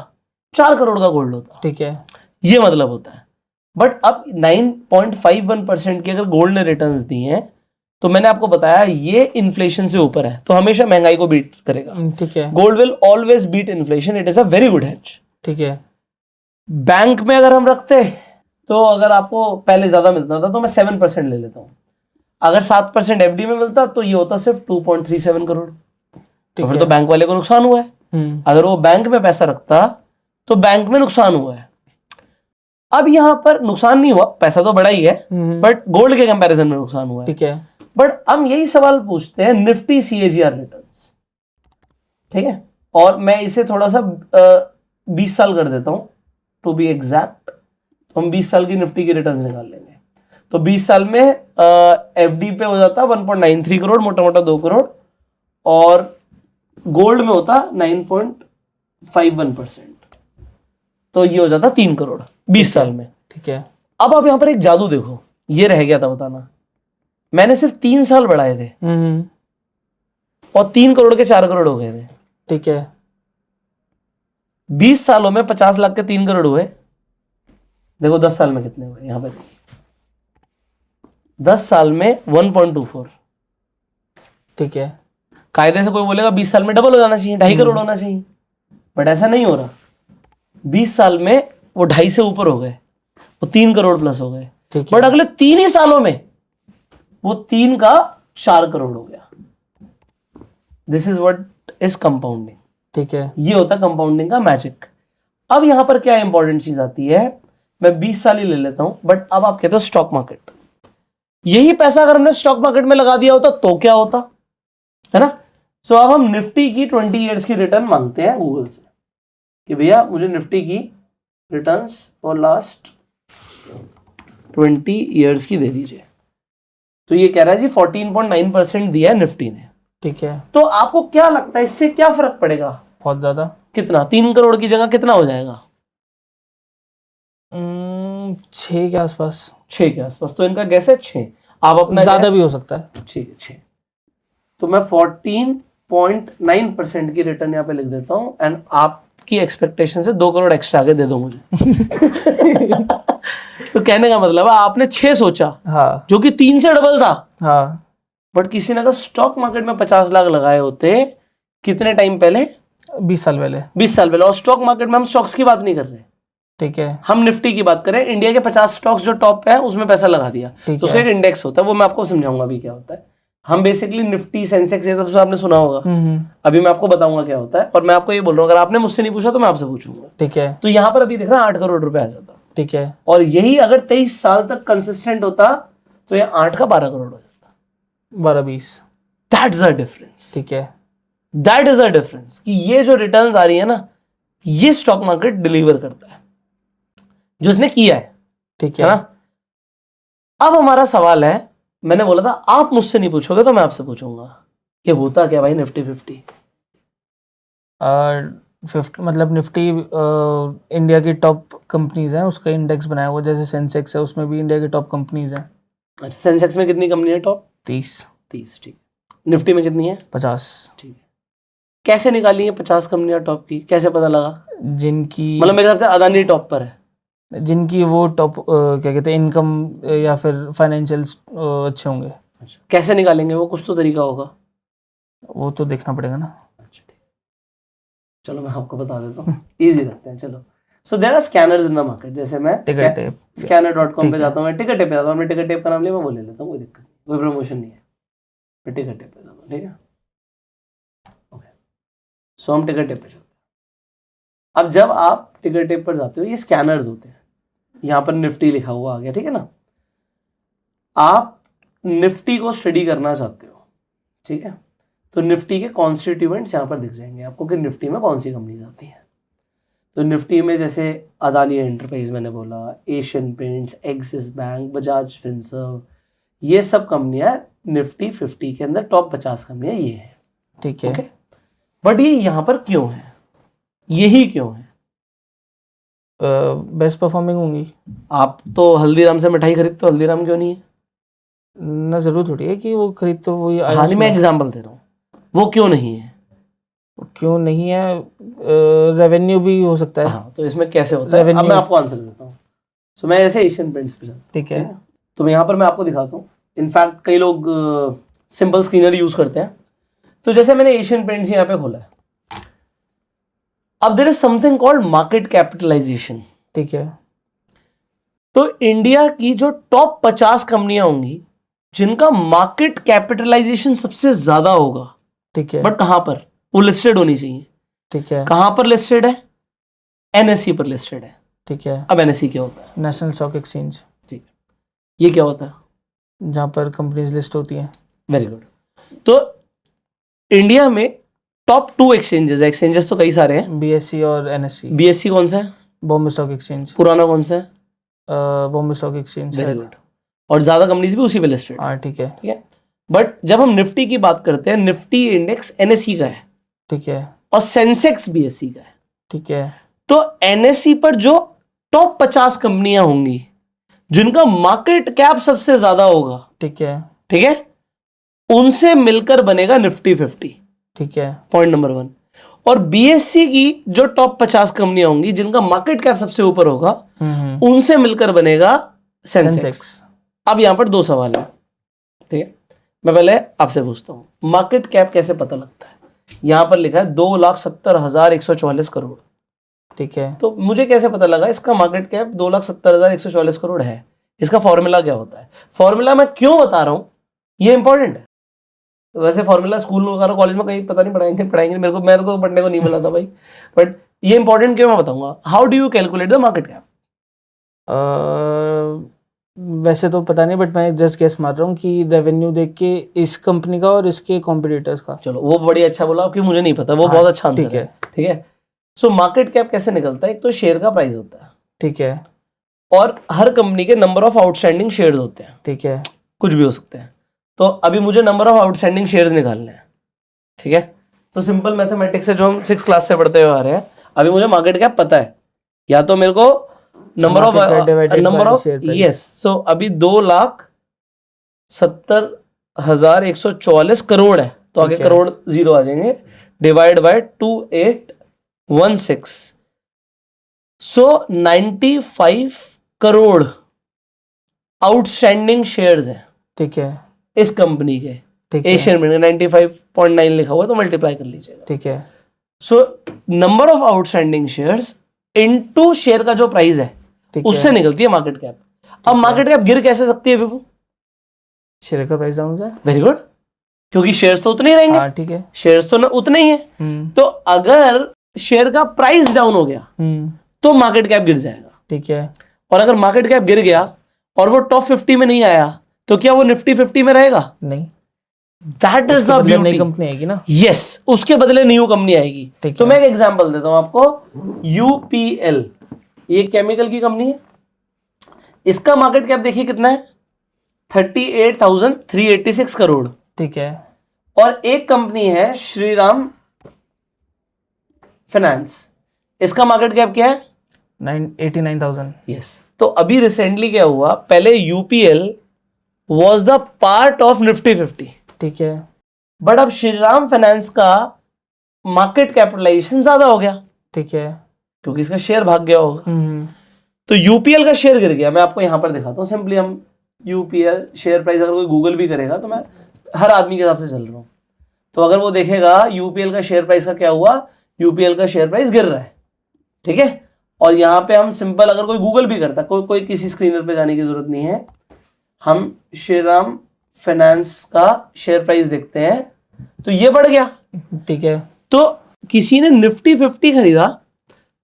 S1: 4 करोड़ का गोल्ड होता।
S2: ठीक है।
S1: ये मतलब होता है। बट अब 9.51% की अगर गोल्ड ने रिटर्न्स दी हैं तो मैंने आपको बताया ये इन्फ्लेशन से ऊपर है, तो हमेशा महंगाई को बीट करेगा।
S2: ठीक है।
S1: Gold will always beat inflation, it is a very good hedge.
S2: ठीक है।
S1: बैंक में अगर हम रखते तो अगर आपको पहले ज्यादा मिलता था तो मैं 7% ले लेता हूं, अगर 7% FD में मिलता तो ये होता सिर्फ 2.37 करोड़। तो फिर तो बैंक वाले को नुकसान हुआ है। अगर वो बैंक में पैसा रखता तो बैंक में नुकसान हुआ है। अब यहां पर नुकसान नहीं हुआ, पैसा तो बड़ा ही है, बट गोल्ड के कंपैरिजन में नुकसान हुआ है।
S2: ठीक है।
S1: बट हम यही सवाल पूछते हैं निफ्टी CAGR रिटर्न्स, ठीक है, और मैं इसे थोड़ा सा 20 साल कर देता हूं टू बी एग्जैक्ट। तो हम 20 साल की निफ्टी की रिटर्न्स निकाल लेंगे, तो 20 साल में FD पे हो जाता 1.93 करोड़, मोटा मोटा 2 करोड़, और गोल्ड में होता 9.51%, तो ये हो जाता 3 करोड़ 20 साल में।
S2: ठीक है।
S1: अब आप यहां पर एक जादू देखो, ये रह गया था बताना, मैंने सिर्फ 3 साल बढ़ाए थे और 3 करोड़ के 4 करोड़ हो गए थे।
S2: ठीक है।
S1: 20 सालों में 50 लाख के 3 करोड़ हुए, देखो 10 साल में कितने हुए, यहां पर 10 साल में 1.24।
S2: ठीक है।
S1: कायदे से कोई बोलेगा 20 साल में डबल हो जाना चाहिए, 2.5 करोड़ होना चाहिए, बट ऐसा नहीं हो रहा। 20 साल में वो 2.5 से ऊपर हो गए, वो 3 करोड़ प्लस हो गए, बट अगले 3 ही सालों में वो 3 का 4 करोड़ हो गया। This is what is compounding.
S2: ठीक है।
S1: ये होता है कंपाउंडिंग का मैजिक। अब यहां पर क्या इंपॉर्टेंट चीज आती है, मैं 20 साल ही ले लेता हूं, बट अब आप कहते हो स्टॉक मार्केट, यही पैसा अगर हमने स्टॉक मार्केट में लगा दिया होता तो क्या होता, है ना। सो अब हम निफ्टी की 20 ईयर्स की रिटर्न मांगते हैं गूगल से कि भैया मुझे निफ्टी की रिटर्न्स फॉर लास्ट 20 ईयर्स की दे दीजिए। तो ये कह रहा है जी 14.9% दिया है निफ्टी ने।
S2: ठीक है।
S1: तो आपको क्या लगता है इससे क्या फर्क पड़ेगा?
S2: बहुत ज्यादा।
S1: कितना? 3 करोड़ की जगह कितना हो जाएगा?
S2: 6 के आसपास।
S1: 6 के आसपास। तो इनका गैस है 6। आप अपना
S2: ज्यादा भी हो सकता है।
S1: ठीक है 6। तो मैं 14.9% की रिटर्न यहाँ पे लिख देता हूँ एंड आपकी एक्सपेक्टेशन से 2 करोड़ एक्स्ट्रा आगे दे दो मुझे। तो कहने का मतलब है आपने 6 सोचा,
S2: हाँ
S1: जो कि 3 से डबल था।
S2: हाँ।
S1: बट किसी ने अगर स्टॉक मार्केट में 50 लाख लगाए होते कितने टाइम पहले?
S2: 20 साल पहले।
S1: 20 साल पहले। और स्टॉक मार्केट में हम स्टॉक्स की बात नहीं कर रहे,
S2: ठीक है।
S1: हम निफ्टी की बात करें। इंडिया के 50 स्टॉक्स जो टॉप पे है उसमें पैसा लगा दिया, तो उसका एक इंडेक्स होता है, वो मैं आपको समझाऊंगा अभी क्या होता है। हम बेसिकली निफ्टी, सेंसेक्स, ये सब जो आपने सुना होगा, अभी मैं आपको बताऊंगा क्या होता है। और मैं आपको ये बोल रहा हूँ अगर आपने मुझसे नहीं पूछा तो मैं आपसे पूछूंगा,
S2: ठीक है।
S1: तो यहाँ पर अभी देख रहा 8 करोड़ रुपए आ जाता,
S2: ठीक है।
S1: और यही अगर 23 साल तक कंसिस्टेंट होता तो ये 8 का 12 करोड़ हो जाता।
S2: 12-20।
S1: That's a difference.
S2: ठीक है।
S1: दैट इज अ डिफरेंस कि ये जो रिटर्न्स आ रही है ना, ये स्टॉक मार्केट डिलीवर करता है जो इसने किया है।
S2: ठीक
S1: है
S2: है
S1: ना? अब हमारा सवाल है, मैंने बोला था आप मुझसे नहीं पूछोगे तो मैं आपसे पूछूंगा, ये होता क्या भाई निफ्टी 50?
S2: 50 मतलब निफ्टी इंडिया की टॉप कंपनीज हैं, उसका इंडेक्स बनाया हुआ, जैसे सेंसेक्स है उसमें भी इंडिया की टॉप कंपनीज हैं।
S1: अच्छा, सेंसेक्स में कितनी कंपनी है टॉप?
S2: 30।
S1: ठीक। निफ्टी में कितनी है?
S2: 50।
S1: ठीक है। कैसे निकाली है 50 कंपनियां टॉप की? कैसे पता लगा?
S2: जिनकी
S1: मतलब मेरे हिसाब से अदानी टॉप पर है।
S2: जिनकी वो टॉप क्या कहते हैं, इनकम या फिर फाइनेंशियल्स अच्छे होंगे।
S1: अच्छा, कैसे निकालेंगे वो? कुछ तो तरीका होगा,
S2: वो तो देखना पड़ेगा ना।
S1: अच्छा ठीक, चलो मैं आपको बता देता हूँ, इजी रखते हैं। चलो, so there are scanners in the market. जैसे मैं
S2: टिकट टेप
S1: scanner.com पे जाता हूँ, मैं टिकट टेप पे जाता हूँ, मैं टिकट टेप का नाम लिया, मैं वो ले लेता हूँ, कोई दिक्कत नहीं, कोई प्रमोशन नहीं है, मैं टिकट टेप पे जाता हूँ। ठीक है, ओके। सो हम टिकट टेप पे चलते हैं। अब जब आप टिकट टेप पर जाते हो, ये स्कैनर्स होते हैं, यहाँ पर निफ्टी लिखा हुआ आ गया, ठीक है ना? आप निफ्टी को स्टडी करना चाहते हो, ठीक है, तो निफ्टी के कॉन्स्टिट्यूएंट्स यहाँ पर दिख जाएंगे आपको कि निफ्टी में कौन सी कंपनीज आती हैं। तो निफ्टी में जैसे अदानी एंटरप्राइज मैंने बोला, Asian paints, axis bank, Bajaj Finserv, ये सब कंपनियां निफ्टी 50 के अंदर टॉप 50 कंपनियां ये हैं।
S2: ठीक है।
S1: ओके, बट ये यहाँ पर क्यों है? यही क्यों है?
S2: बेस्ट परफॉर्मिंग होंगी।
S1: आप तो हल्दीराम से मिठाई खरीदते हो, हल्दीराम क्यों नहीं है?
S2: ना जरूर थोड़ी है कि वो खरीद तो वही
S1: हाल ही में एग्जाम्पल दे रहा हूँ, वो क्यों नहीं है?
S2: क्यों नहीं है? रेवेन्यू भी हो सकता है।
S1: हाँ, तो इसमें कैसे होता है? अब मैं आपको आंसर देता हूँ। सो मैं ऐसे एशियन पेंट्स पे चलता,
S2: ठीक है।
S1: तो यहाँ पर मैं आपको दिखाता हूँ। इनफैक्ट कई लोग सिंपल स्क्रीनर यूज करते हैं। तो जैसे मैंने एशियन पेंट्स यहाँ पे खोला है, अब there is something called market capitalisation.
S2: ठीक है।
S1: तो इंडिया की जो टॉप 50 कंपनियां होंगी जिनका मार्केट कैपिटलाइजेशन सबसे ज्यादा होगा,
S2: ठीक है।
S1: बट कहां पर? वो लिस्टेड होनी चाहिए।
S2: ठीक है।
S1: कहां पर लिस्टेड है? एनएसई पर लिस्टेड है।
S2: ठीक है।
S1: अब एनएसई क्या होता है?
S2: National stock exchange.
S1: ठीक है, ये क्या होता है?
S2: जहाँ पर कंपनीज लिस्ट होती हैं।
S1: Very good. तो इंडिया में टॉप 2 एक्सचेंजेस तो कई सारे हैं,
S2: बीएससी और एनएससी।
S1: बीएससी कौन सा है?
S2: Bombay stock exchange.
S1: पुराना कौन सा है?
S2: Bombay stock exchange.
S1: Very good. और ज्यादा कंपनीज भी उसी पे लिस्टेड।
S2: हाँ ठीक है।
S1: ठीक है, बट जब हम निफ्टी की बात करते हैं, निफ्टी इंडेक्स एनएसई का है,
S2: ठीक है।
S1: और सेंसेक्स बीएसई का है।
S2: ठीक है।
S1: तो एनएसई पर जो टॉप 50 कंपनियां होंगी जिनका मार्केट कैप सबसे ज्यादा होगा,
S2: ठीक है।
S1: ठीक है, उनसे मिलकर बनेगा निफ्टी 50।
S2: ठीक है।
S1: Point number 1। और बीएससी की जो टॉप 50 कंपनियां होंगी जिनका मार्केट कैप सबसे ऊपर होगा, उनसे मिलकर बनेगा सेंसेक्स। अब यहां पर 2 सवाल है, ठीक है। मैं पहले आपसे पूछता हूं, मार्केट कैप कैसे पता लगता है? यहां पर लिखा है 2,70,144 करोड़।
S2: ठीक है।
S1: तो मुझे कैसे पता लगा इसका मार्केट कैप 2,70,144 करोड़ है? इसका फॉर्मूला क्या होता है? फॉर्मूला मैं क्यों बता रहा हूं, ये इंपॉर्टेंट है। तो वैसे फॉर्मूला स्कूल वगैरह कॉलेज में कहीं पता नहीं पढ़ाएंगे मेरे को पढ़ने को नहीं मिला था भाई, बट ये इंपॉर्टेंट क्यों मैं बताऊंगा। How do you calculate the market cap?
S2: वैसे तो पता नहीं, बट मैं जस्ट गेस मार रहा हूँ कि रेवेन्यू देख के इस कंपनी का और इसके कॉम्पिटिटर्स का।
S1: चलो, वो बड़ी अच्छा बोला कि मुझे नहीं पता, वो बहुत अच्छा आंसर
S2: ठीक है।
S1: ठीक है। सो मार्केट कैप कैसे निकलता है? एक तो शेयर का प्राइस होता है,
S2: ठीक है।
S1: और हर कंपनी के नंबर ऑफ आउटस्टैंडिंग शेयर्स होते हैं,
S2: ठीक है।
S1: कुछ भी हो सकते हैं। तो अभी मुझे नंबर ऑफ आउटस्टैंडिंग शेयर्स निकालने हैं, ठीक है। तो सिंपल मैथमेटिक्स से जो हम 6 क्लास से पढ़ते हुए आ रहे हैं, अभी मुझे मार्केट कैप पता है, या तो मेरे को नंबर ऑफ यस, सो अभी 2,70,144 करोड़ है, तो आगे करोड़ जीरो आ जाएंगे, divide by 2816, so 95 crore outstanding shares हैं,
S2: ठीक है,
S1: इस कंपनी के।
S2: ठीक है,
S1: एशियन में 95.9 लिखा हुआ है, तो मल्टीप्लाई कर लीजिएगा,
S2: ठीक है,
S1: so number of outstanding shares into share का जो प्राइस है उससे निकलती है मार्केट कैप। अब मार्केट कैप गिर कैसे सकती है विभू?
S2: शेयर का प्राइस डाउन हो जाए।
S1: वेरी गुड, क्योंकि शेयर्स तो उतने ही रहेंगे।
S2: ठीक है,
S1: शेयर्स तो ना उतने ही है, तो अगर शेयर का प्राइस डाउन हो गया तो मार्केट कैप गिर जाएगा,
S2: ठीक है।
S1: और अगर मार्केट कैप गिर गया और वो टॉप 50 में नहीं आया, तो क्या वो निफ्टी 50 में रहेगा?
S2: नहीं,
S1: दैट इज द ब्यूटी।
S2: नई कंपनी आएगी ना।
S1: यस, उसके बदले न्यू कंपनी आएगी। तो मैं एक एग्जांपल देता हूं आपको, यूपीएल, ये केमिकल की कंपनी है, इसका मार्केट कैप देखिए कितना है, 38,386 करोड़,
S2: ठीक है।
S1: और एक कंपनी है श्रीराम फाइनेंस, इसका मार्केट कैप क्या है?
S2: 89,000।
S1: यस, तो अभी रिसेंटली क्या हुआ, पहले UPL was the part of Nifty 50,
S2: ठीक है,
S1: बट अब श्रीराम फाइनेंस का मार्केट कैपिटलाइजेशन ज्यादा हो गया,
S2: ठीक है,
S1: क्योंकि इसका शेयर भाग गया होगा। तो यूपीएल का शेयर गिर गया। मैं आपको यहां पर दिखाता हूं, सिंपली हम यूपीएल शेयर प्राइस अगर कोई गूगल भी करेगा, तो मैं हर आदमी के हिसाब से चल रहा हूं, तो अगर वो देखेगा यूपीएल का शेयर प्राइस का क्या हुआ, यूपीएल का शेयर प्राइस गिर रहा है, ठीक है। और यहां पे हम सिंपल, अगर कोई गूगल भी करता, कोई किसी स्क्रीनर पे जाने की जरूरत नहीं है, हम श्रीराम फाइनेंस का शेयर प्राइस देखते हैं, तो ये बढ़ गया,
S2: ठीक है।
S1: तो किसी ने निफ्टी 50 खरीदा,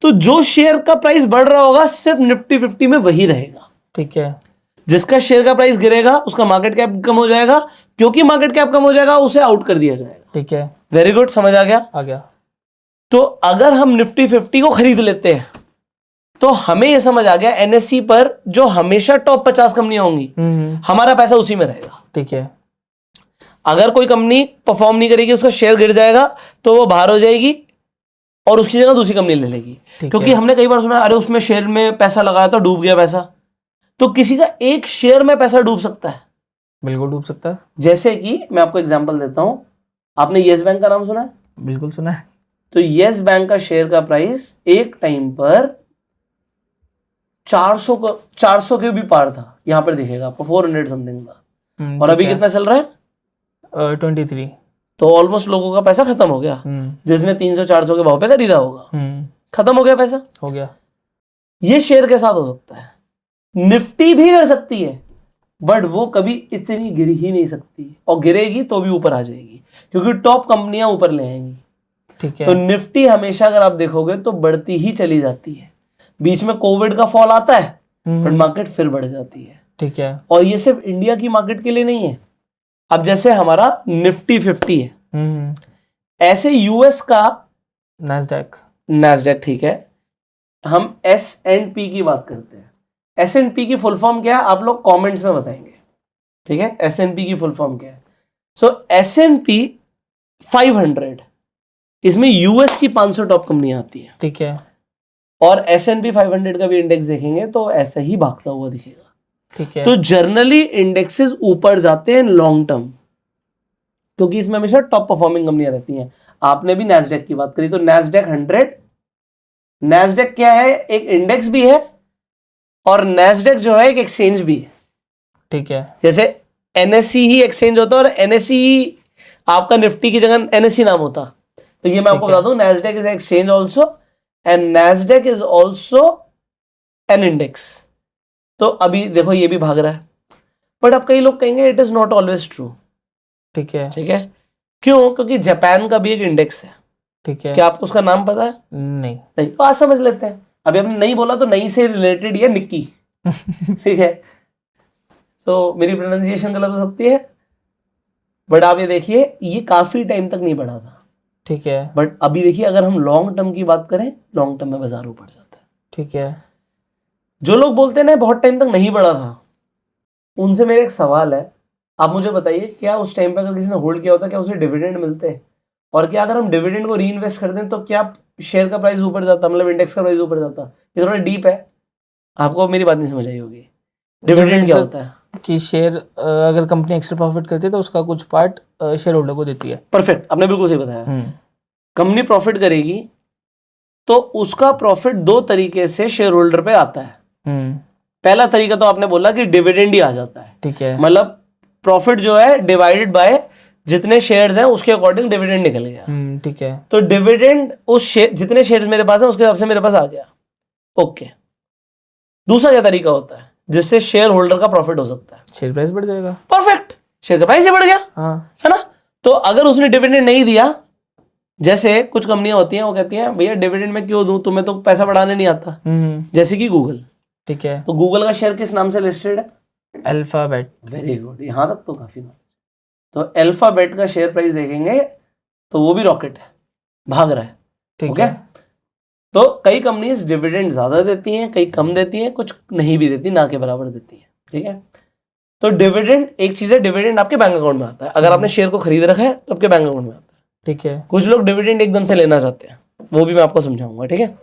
S1: तो जो शेयर का प्राइस बढ़ रहा होगा सिर्फ निफ्टी 50 में वही रहेगा,
S2: ठीक है।
S1: जिसका शेयर का प्राइस गिरेगा उसका मार्केट कैप कम हो जाएगा, क्योंकि मार्केट कैप कम हो जाएगा उसे आउट कर दिया जाएगा,
S2: ठीक है।
S1: वेरी गुड, समझ आ गया?
S2: आ गया।
S1: तो अगर हम निफ्टी 50 को खरीद लेते हैं, तो हमें यह समझ आ गया एनएससी पर जो हमेशा टॉप 50 कंपनियां होंगी, हमारा पैसा उसी में रहेगा,
S2: ठीक है।
S1: अगर कोई कंपनी परफॉर्म नहीं करेगी, उसका शेयर गिर जाएगा, तो वो बाहर हो जाएगी और उसकी जगह दूसरी कंपनी ले लेगी, क्योंकि हमने कई बार सुना, अरे उसमें शेयर में पैसा लगाया था डूब गया पैसा, तो किसी का एक शेयर में पैसा डूब सकता है,
S2: बिल्कुल डूब सकता है।
S1: जैसे कि मैं आपको एग्जांपल देता हूं, आपने येस बैंक का नाम सुना है?
S2: बिल्कुल सुना है।
S1: तो येस बैंक का शेयर का प्राइस एक टाइम पर 400 के भी पार था, यहां पर दिखेगा आपको 400 समथिंग था, और अभी कितना चल रहा है?
S2: 23।
S1: तो ऑलमोस्ट लोगों का पैसा खत्म हो गया, जिसने 300-400 के भाव पे खरीदा होगा, खत्म हो गया पैसा,
S2: हो गया।
S1: ये शेयर के साथ हो सकता है, निफ्टी भी कर सकती है, बट वो कभी इतनी गिर ही नहीं सकती, और गिरेगी तो भी ऊपर आ जाएगी, क्योंकि टॉप कंपनियां ऊपर ले आएंगी,
S2: ठीक है।
S1: तो निफ्टी हमेशा अगर आप देखोगे तो बढ़ती ही चली जाती है, बीच में कोविड का फॉल आता है, बट मार्केट फिर बढ़ जाती है,
S2: ठीक है।
S1: और ये सिर्फ इंडिया की मार्केट के लिए नहीं है। अब जैसे हमारा निफ्टी 50 है, ऐसे यूएस का नैस्डैक, ठीक है। हम S&P की बात करते हैं, S&P की फुल फॉर्म क्या है आप लोग कमेंट्स में बताएंगे, ठीक है। S&P की फुल फॉर्म क्या है? सो S&P 500, इसमें यूएस की 500 टॉप कंपनियां आती है,
S2: ठीक है।
S1: और S&P 500 का भी इंडेक्स देखेंगे तो ऐसा ही भागता हुआ दिखेगा,
S2: ठीक है।
S1: तो जर्नली इंडेक्सेस ऊपर जाते हैं लॉन्ग टर्म, क्योंकि इसमें हमेशा टॉप परफॉर्मिंग कंपनियां रहती हैं। आपने भी नैस्डैक की बात करी, तो नैस्डैक 100, नैस्डैक क्या है? एक इंडेक्स भी है, और नैस्डैक जो है एक एक्सचेंज भी है,
S2: ठीक है।
S1: जैसे एनएससी ही एक्सचेंज होता है, और एनएससी आपका निफ्टी की जगह एनएससी नाम होता, तो ये मैं आपको बता दूं, Nasdaq is exchange also, and Nasdaq is also an index. तो अभी देखो ये भी भाग रहा है, बट अब कई लोग कहेंगे it is not always true,
S2: ठीक है।
S1: ठीक है। क्यों? क्योंकि जापान का भी एक इंडेक्स है,
S2: ठीक है।
S1: क्या आपको उसका नाम पता है? नहीं, तो आज समझ लेते हैं। अभी हमने नहीं बोला तो नहीं से रिलेटेड ये निक्की ठीक है। तो मेरी प्रोनाउंसिएशन गलत हो सकती है, बट आप ये देखिए ये काफी टाइम तक नहीं बढ़ा था,
S2: ठीक है।
S1: बट अभी देखिए अगर हम लॉन्ग टर्म की बात करें, लॉन्ग टर्म में बाजार ऊपर जाता है,
S2: ठीक है।
S1: जो लोग बोलते हैं ना बहुत टाइम तक नहीं बढ़ा था, उनसे मेरा एक सवाल है, आप मुझे बताइए, क्या उस टाइम पे अगर किसी ने होल्ड किया होता क्या उसे डिविडेंड मिलते हैं? और क्या अगर हम डिविडेंड को री इन्वेस्ट कर दें तो क्या शेयर का प्राइस ऊपर जाता, मतलब इंडेक्स का प्राइस ऊपर जाता? ये थोड़ा डीप है, आपको मेरी बात नहीं समझ आई होगी। डिविडेंड क्या होता है?
S2: कि शेयर अगर कंपनी एक्स्ट्रा प्रॉफिट करती है तो उसका कुछ पार्ट शेयर होल्डर को देती है।
S1: परफेक्ट, आपने बिल्कुल सही बताया। कंपनी प्रॉफिट करेगी तो उसका प्रॉफिट दो तरीके से शेयर होल्डर पे आता है। पहला तरीका तो आपने बोला कि डिविडेंड ही आ जाता है,
S2: ठीक है,
S1: मतलब प्रॉफिट जो है डिवाइडेड बाय जितने शेयर्स हैं उसके अकॉर्डिंग डिविडेंड निकल गया।
S2: ठीक है,
S1: तो डिविडेंड उस शेयर, जितने शेयर्स मेरे पास है उसके हिसाब से मेरे पास आ गया। ओके, दूसरा क्या तरीका होता है जिससे शेयर होल्डर का प्रॉफिट हो सकता है?
S2: शेयर प्राइस बढ़ जाएगा।
S1: परफेक्ट, शेयर का प्राइस ही बढ़ गया,
S2: हाँ,
S1: है ना? तो अगर उसने डिविडेंड नहीं दिया, जैसे कुछ कंपनियां होती हैं वो कहती हैं भैया डिविडेंड में क्यों दूं, तुम्हें तो पैसा बढ़ाने नहीं आता, जैसे कि गूगल।
S2: ठीक है,
S1: तो गूगल का शेयर किस नाम से लिस्टेड है?
S2: अल्फाबेट।
S1: वेरी गुड, यहां तक तो काफी नॉलेज। तो अल्फाबेट का शेयर प्राइस देखेंगे तो वो भी रॉकेट है, भाग रहा है।
S2: ठीक
S1: है।
S2: है,
S1: तो कई कंपनीज डिविडेंड ज्यादा देती हैं, कई कम देती हैं, कुछ नहीं भी देती, ना के बराबर देती हैं। ठीक है, तो डिविडेंड एक चीज है, डिविडेंड आपके बैंक अकाउंट में आता है। अगर आपने शेयर को खरीद रखा है तो आपके बैंक अकाउंट में आता है।
S2: ठीक है,
S1: कुछ लोग डिविडेंड एकदम से लेना चाहते हैं, वो भी मैं आपको समझाऊंगा। ठीक है,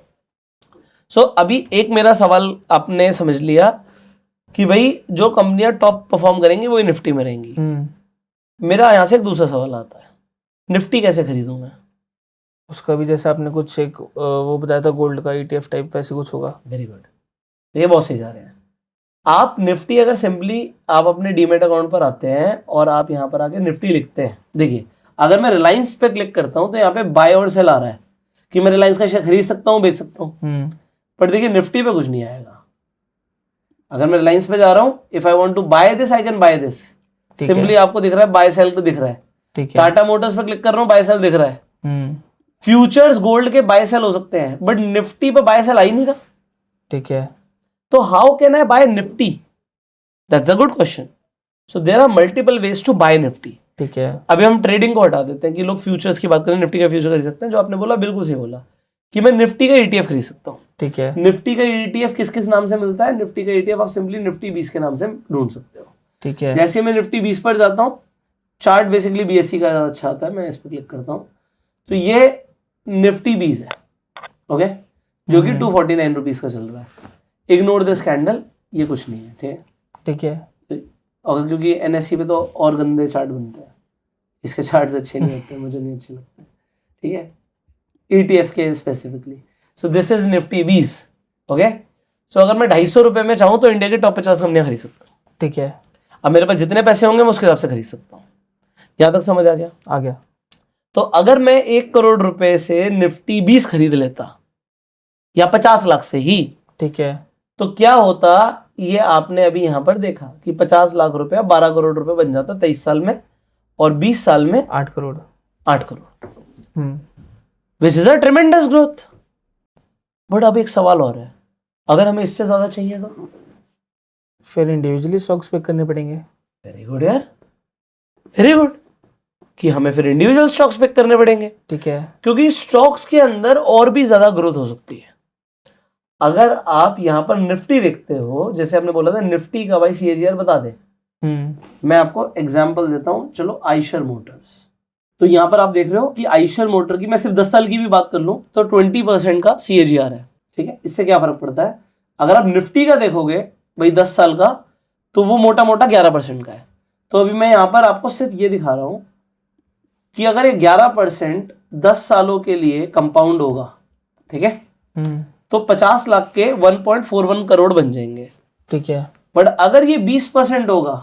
S1: सो अभी एक मेरा सवाल आपने समझ लिया कि भाई जो कंपनियां टॉप परफॉर्म करेंगी वो निफ्टी में रहेंगी। मेरा यहां से एक दूसरा सवाल आता है, निफ्टी कैसे खरीदूं मैं?
S2: उसका भी जैसे आपने कुछ एक वो बताया था गोल्ड का ETF टाइप वैसे कुछ होगा।
S1: वेरी गुड, ये बहुत सही जा रहे हैं आप। निफ्टी अगर सिंपली आप अपने डीमेट अकाउंट पर आते हैं और आप यहाँ पर आके निफ्टी लिखते हैं, देखिए अगर मैं रिलायंस पे क्लिक करता हूं तो यहाँ पे बाय और सेल आ रहा है कि मैं रिलायंस का शेयर खरीद सकता हूँ, बेच सकता हूँ। पर देखिए निफ्टी पे कुछ नहीं आएगा। अगर मैं रिलायंस पे जा रहा हूँ, if I want to buy this I can buy this, simply आपको दिख रहा है बाय सेल तो दिख रहा है। टाटा मोटर्स पे क्लिक कर रहा हूँ, बाय सेल दिख रहा है। फ्यूचर्स गोल्ड के बाय सेल हो सकते हैं, बट निफ्टी पे बाय सेल आ ही नहीं रहा।
S2: ठीक है,
S1: तो how can I buy Nifty? That's a good question. So there are multiple ways to buy Nifty.
S2: ठीक है,
S1: अभी हम ट्रेडिंग को हटा देते हैं कि लोग फ्यूचर्स की बात करें, निफ्टी का फ्यूचर खरीद सकते हैं। जो आपने बोला बिल्कुल सही बोला कि मैं निफ्टी का ETF खरीद सकता हूँ।
S2: ठीक है,
S1: निफ्टी का ETF किस किस नाम से मिलता है? निफ्टी का ETF आप सिंपली निफ्टी 20 के नाम से ढूंढ सकते हो।
S2: ठीक है,
S1: जैसे मैं निफ्टी 20 पर जाता हूँ, चार्ट बेसिकली BSE का अच्छा आता है, मैं इस पर क्लिक करता हूँ तो ये निफ्टी 20 है। ओके, जो कि 249 रुपीज का चल रहा है। इग्नोर दिस कैंडल, ये कुछ नहीं है। ठीक है,
S2: ठीक है,
S1: और क्योंकि NSE पे तो और गंदे चार्ट बनते हैं, इसके चार्ट्स अच्छे नहीं होते, मुझे नहीं अच्छे लगते। ठीक है, ETF के specifically. So this is Nifty 20। Okay, so अगर मैं 250 रुपए में चाहूँ तो इंडिया की टॉप 50 कंपनियां खरीद सकता हूँ।
S2: ठीक है,
S1: अब मेरे पास जितने पैसे होंगे मैं उसके हिसाब से खरीद सकता हूँ। यहां तक समझ आ गया?
S2: आ गया।
S1: तो अगर मैं 1 करोड़ रुपए से निफ्टी 20 खरीद लेता या 50 लाख से ही,
S2: ठीक है,
S1: तो क्या होता? ये आपने अभी यहां पर देखा कि 50 लाख रुपया 12 करोड़ रुपए बन जाता 23 साल में, और 20 साल में
S2: 8 crore.
S1: 8 crore, which is a ट्रेमेंडस growth. But अब एक सवाल और है, अगर हमें इससे ज्यादा चाहिए तो
S2: फिर इंडिविजुअली स्टॉक्स पिक करने पड़ेंगे।
S1: वेरी गुड यार, वेरी गुड, कि हमें फिर इंडिविजुअल स्टॉक्स पिक करने पड़ेंगे।
S2: ठीक है,
S1: क्योंकि स्टॉक्स के अंदर और भी ज्यादा ग्रोथ हो सकती है। अगर आप यहां पर निफ्टी देखते हो, जैसे आपने बोला था निफ्टी का भाई CAGR बता दे, मैं आपको एग्जांपल देता हूं। चलो आइशर मोटर्स, तो यहां पर आप देख रहे हो कि आइशर मोटर की मैं सिर्फ 10 साल की भी बात कर लूं तो 20% का CAGR है। ठीक है, इससे क्या फर्क पड़ता है? अगर आप निफ्टी का देखोगे भाई 10 साल का, तो वो मोटा मोटा 11% का है। तो अभी मैं यहां पर आपको सिर्फ ये दिखा रहा हूं कि अगर ये 11% 10 सालों के लिए कंपाउंड होगा, ठीक है, तो 50 लाख के 1.41 करोड़ बन जाएंगे।
S2: ठीक है,
S1: बट अगर ये 20% होगा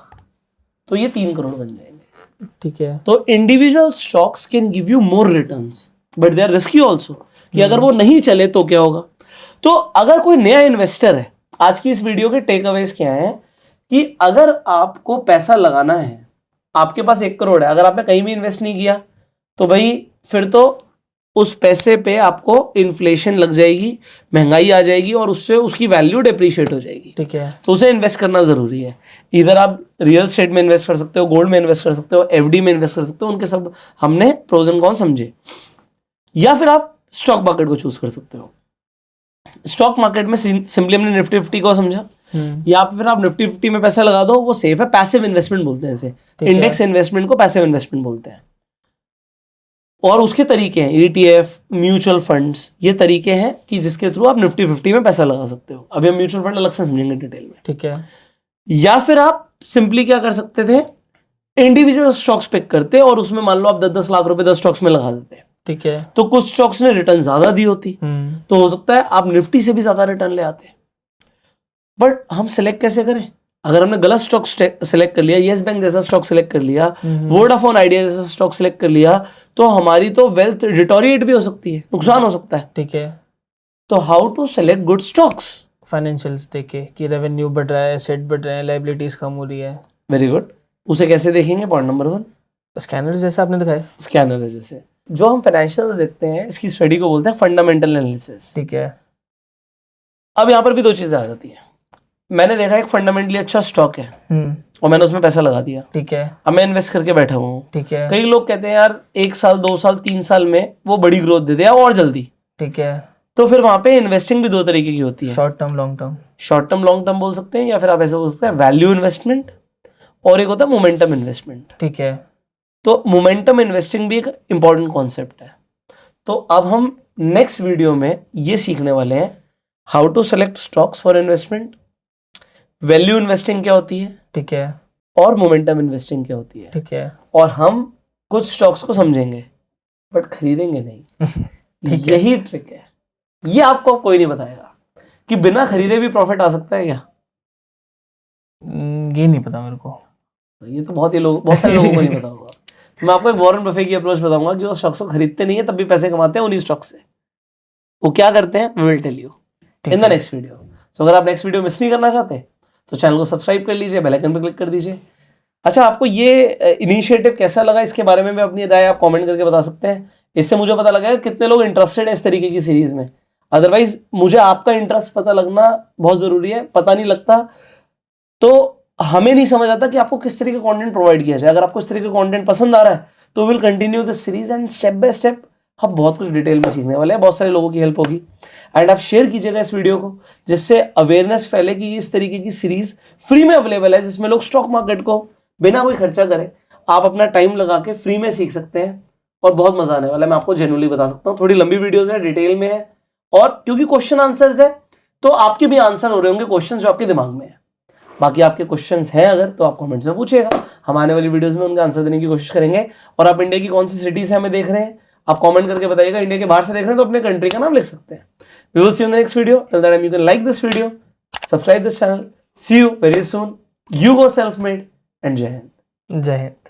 S1: तो ये 3 करोड़ बन जाएंगे।
S2: ठीक है,
S1: तो individual stocks can give you more returns, but they are risky also, कि अगर वो नहीं चले तो क्या होगा। तो अगर कोई नया इन्वेस्टर है, आज की इस वीडियो के टेक अवेज क्या है कि अगर आपको पैसा लगाना है, आपके पास 1 करोड़ है, अगर आपने कहीं भी इन्वेस्ट नहीं किया तो भाई फिर तो उस पैसे पे आपको इन्फ्लेशन लग जाएगी, महंगाई आ जाएगी और उससे उसकी वैल्यू डिप्रिशिएट हो जाएगी।
S2: ठीक है,
S1: तो उसे इन्वेस्ट करना जरूरी है। इधर आप रियल एस्टेट में इन्वेस्ट कर सकते हो, गोल्ड में इन्वेस्ट कर सकते हो, FD में इन्वेस्ट कर सकते हो, उनके सब हमने प्रोज एंड कॉन्स समझे। या फिर आप स्टॉक मार्केट को चूज कर सकते हो। स्टॉक मार्केट में सिंपली हमने निफ्टी 50 को समझा, या फिर आप निफ्टी 50 में पैसा लगा दो, वो सेफ है। पैसिव इन्वेस्टमेंट बोलते हैं इसे, इंडेक्स इन्वेस्टमेंट को पैसिव इन्वेस्टमेंट बोलते हैं। और उसके तरीके हैं ETF, म्यूचुअल फंड्स, ये तरीके हैं कि जिसके थ्रू आप निफ्टी 50 में पैसा लगा सकते हो। अभी हम म्यूचुअल फंड अलग से समझेंगे डिटेल में,
S2: ठीक है।
S1: या फिर आप सिंपली क्या कर सकते थे, इंडिविजुअल स्टॉक्स पिक करते और उसमें मान लो आप 10-10 लाख रुपए 10 स्टॉक्स में लगा देते,
S2: ठीक है।
S1: तो कुछ स्टॉक्स ने रिटर्न ज्यादा दी होती, तो हो सकता है आप निफ्टी से भी ज्यादा रिटर्न ले आते। बट हम सिलेक्ट कैसे करें? अगर हमने गलत स्टॉक सिलेक्ट कर लिया, येस बैंक जैसा स्टॉक सिलेक्ट कर लिया, वोडाफोन आइडिया जैसा स्टॉक सिलेक्ट कर लिया, तो हमारी तो वेल्थ डिटोरिएट भी हो सकती है, नुकसान हो सकता है।
S2: ठीक है।
S1: तो how to select good stocks?
S2: Financials देखे कि रेवेन्यू बढ़ रहा है, एसेट बढ़ रहे हैं, लायबिलिटीज कम हो रही है।
S1: Very good. उसे कैसे देखेंगे? पॉइंट नंबर 1,
S2: स्कैनर जैसा आपने दिखाया।
S1: स्कैनर है जैसे जो हम फाइनेंशियल देखते हैं, इसकी स्टडी को बोलते हैं फंडामेंटल एनालिसिस।
S2: ठीक है।
S1: अब यहाँ पर भी 2 चीजें आ जाती हैं। मैंने देखा एक फंडामेंटली अच्छा स्टॉक है और मैंने उसमें पैसा लगा दिया,
S2: ठीक है।
S1: अब मैं इन्वेस्ट करके बैठा हुआ हूँ।
S2: ठीक है।
S1: कई लोग कहते हैं यार 1 साल 2 साल 3 साल में वो बड़ी ग्रोथ दे दे और जल्दी।
S2: ठीक है।
S1: तो फिर वहां पे इन्वेस्टिंग भी 2 तरीके की होती है,
S2: short term, long term.
S1: Short term long term बोल सकते हैं, या फिर आप ऐसे बोल सकते हैं वैल्यू इन्वेस्टमेंट, और एक होता है मोमेंटम इन्वेस्टमेंट।
S2: ठीक है।
S1: तो मोमेंटम इन्वेस्टिंग भी एक इंपॉर्टेंट कॉन्सेप्ट है। तो अब हम नेक्स्ट वीडियो में ये सीखने वाले हैं how to select stocks for investment, value investing क्या होती है,
S2: ठीक है।
S1: और मोमेंटम इन्वेस्टिंग क्या होती है।
S2: ठीक है।
S1: और हम कुछ स्टॉक्स को समझेंगे बट खरीदेंगे नहीं। यही ट्रिक है, ये आपको कोई नहीं बताएगा कि बिना खरीदे भी प्रॉफिट आ सकता है क्या।
S2: ये नहीं पता मेरे को।
S1: ये तो बहुत सारे लोगों को नहीं पता होगा। तो मैं आपको एक वॉरेन बफे की अप्रोच बताऊंगा कि वो स्टॉक्स को खरीदते नहीं है तब भी पैसे कमाते हैं उन्हीं स्टॉक से। वो क्या करते हैं, we will tell you in the next video. तो अगर आप नेक्स्ट वीडियो मिस नहीं करना चाहते तो चैनल को सब्सक्राइब कर लीजिए, बेल आइकन पर क्लिक कर दीजिए। अच्छा, आपको ये इनिशिएटिव कैसा लगा, इसके बारे में भी अपनी राय आप कमेंट करके बता सकते हैं। इससे मुझे पता लगेगा कितने लोग इंटरेस्टेड है इस तरीके की सीरीज में। अदरवाइज मुझे आपका इंटरेस्ट पता लगना बहुत जरूरी है। पता नहीं लगता तो हमें नहीं समझ आता कि आपको किस तरीके का कंटेंट प्रोवाइड किया जाए। अगर आपको इस तरीके का कंटेंट पसंद आ रहा है तो will continue this series and step by step हम बहुत कुछ डिटेल में सीखने वाले हैं। बहुत सारे लोगों की हेल्प होगी एंड आप शेयर कीजिएगा इस वीडियो को, जिससे अवेयरनेस फैले कि इस तरीके की सीरीज फ्री में अवेलेबल है, जिसमें लोग स्टॉक मार्केट को बिना कोई खर्चा करे आप अपना टाइम लगा के फ्री में सीख सकते हैं और बहुत मजा आने वाला है। मैं आपको जेन्युइनली बता सकता हूँ। थोड़ी लंबी वीडियोस है, डिटेल में है, और क्योंकि क्वेश्चन आंसर्स है तो आपके भी आंसर हो रहे होंगे क्वेश्चन जो आपके दिमाग में है। बाकी आपके क्वेश्चंस हैं अगर तो आप कमेंट्स में पूछिएगा, हम आने वाली वीडियोस में उनका आंसर देने की कोशिश करेंगे। और आप इंडिया की कौन सी सिटी से हमें देख रहे हैं आप कमेंट करके बताइएगा। इंडिया के बाहर से देख रहे हैं तो अपने कंट्री का नाम लिख सकते हैं। We will see you in the next video. Till that time you can like this video, subscribe this channel. See you very soon. You go self made and Jai Hind.
S2: जय हिंद।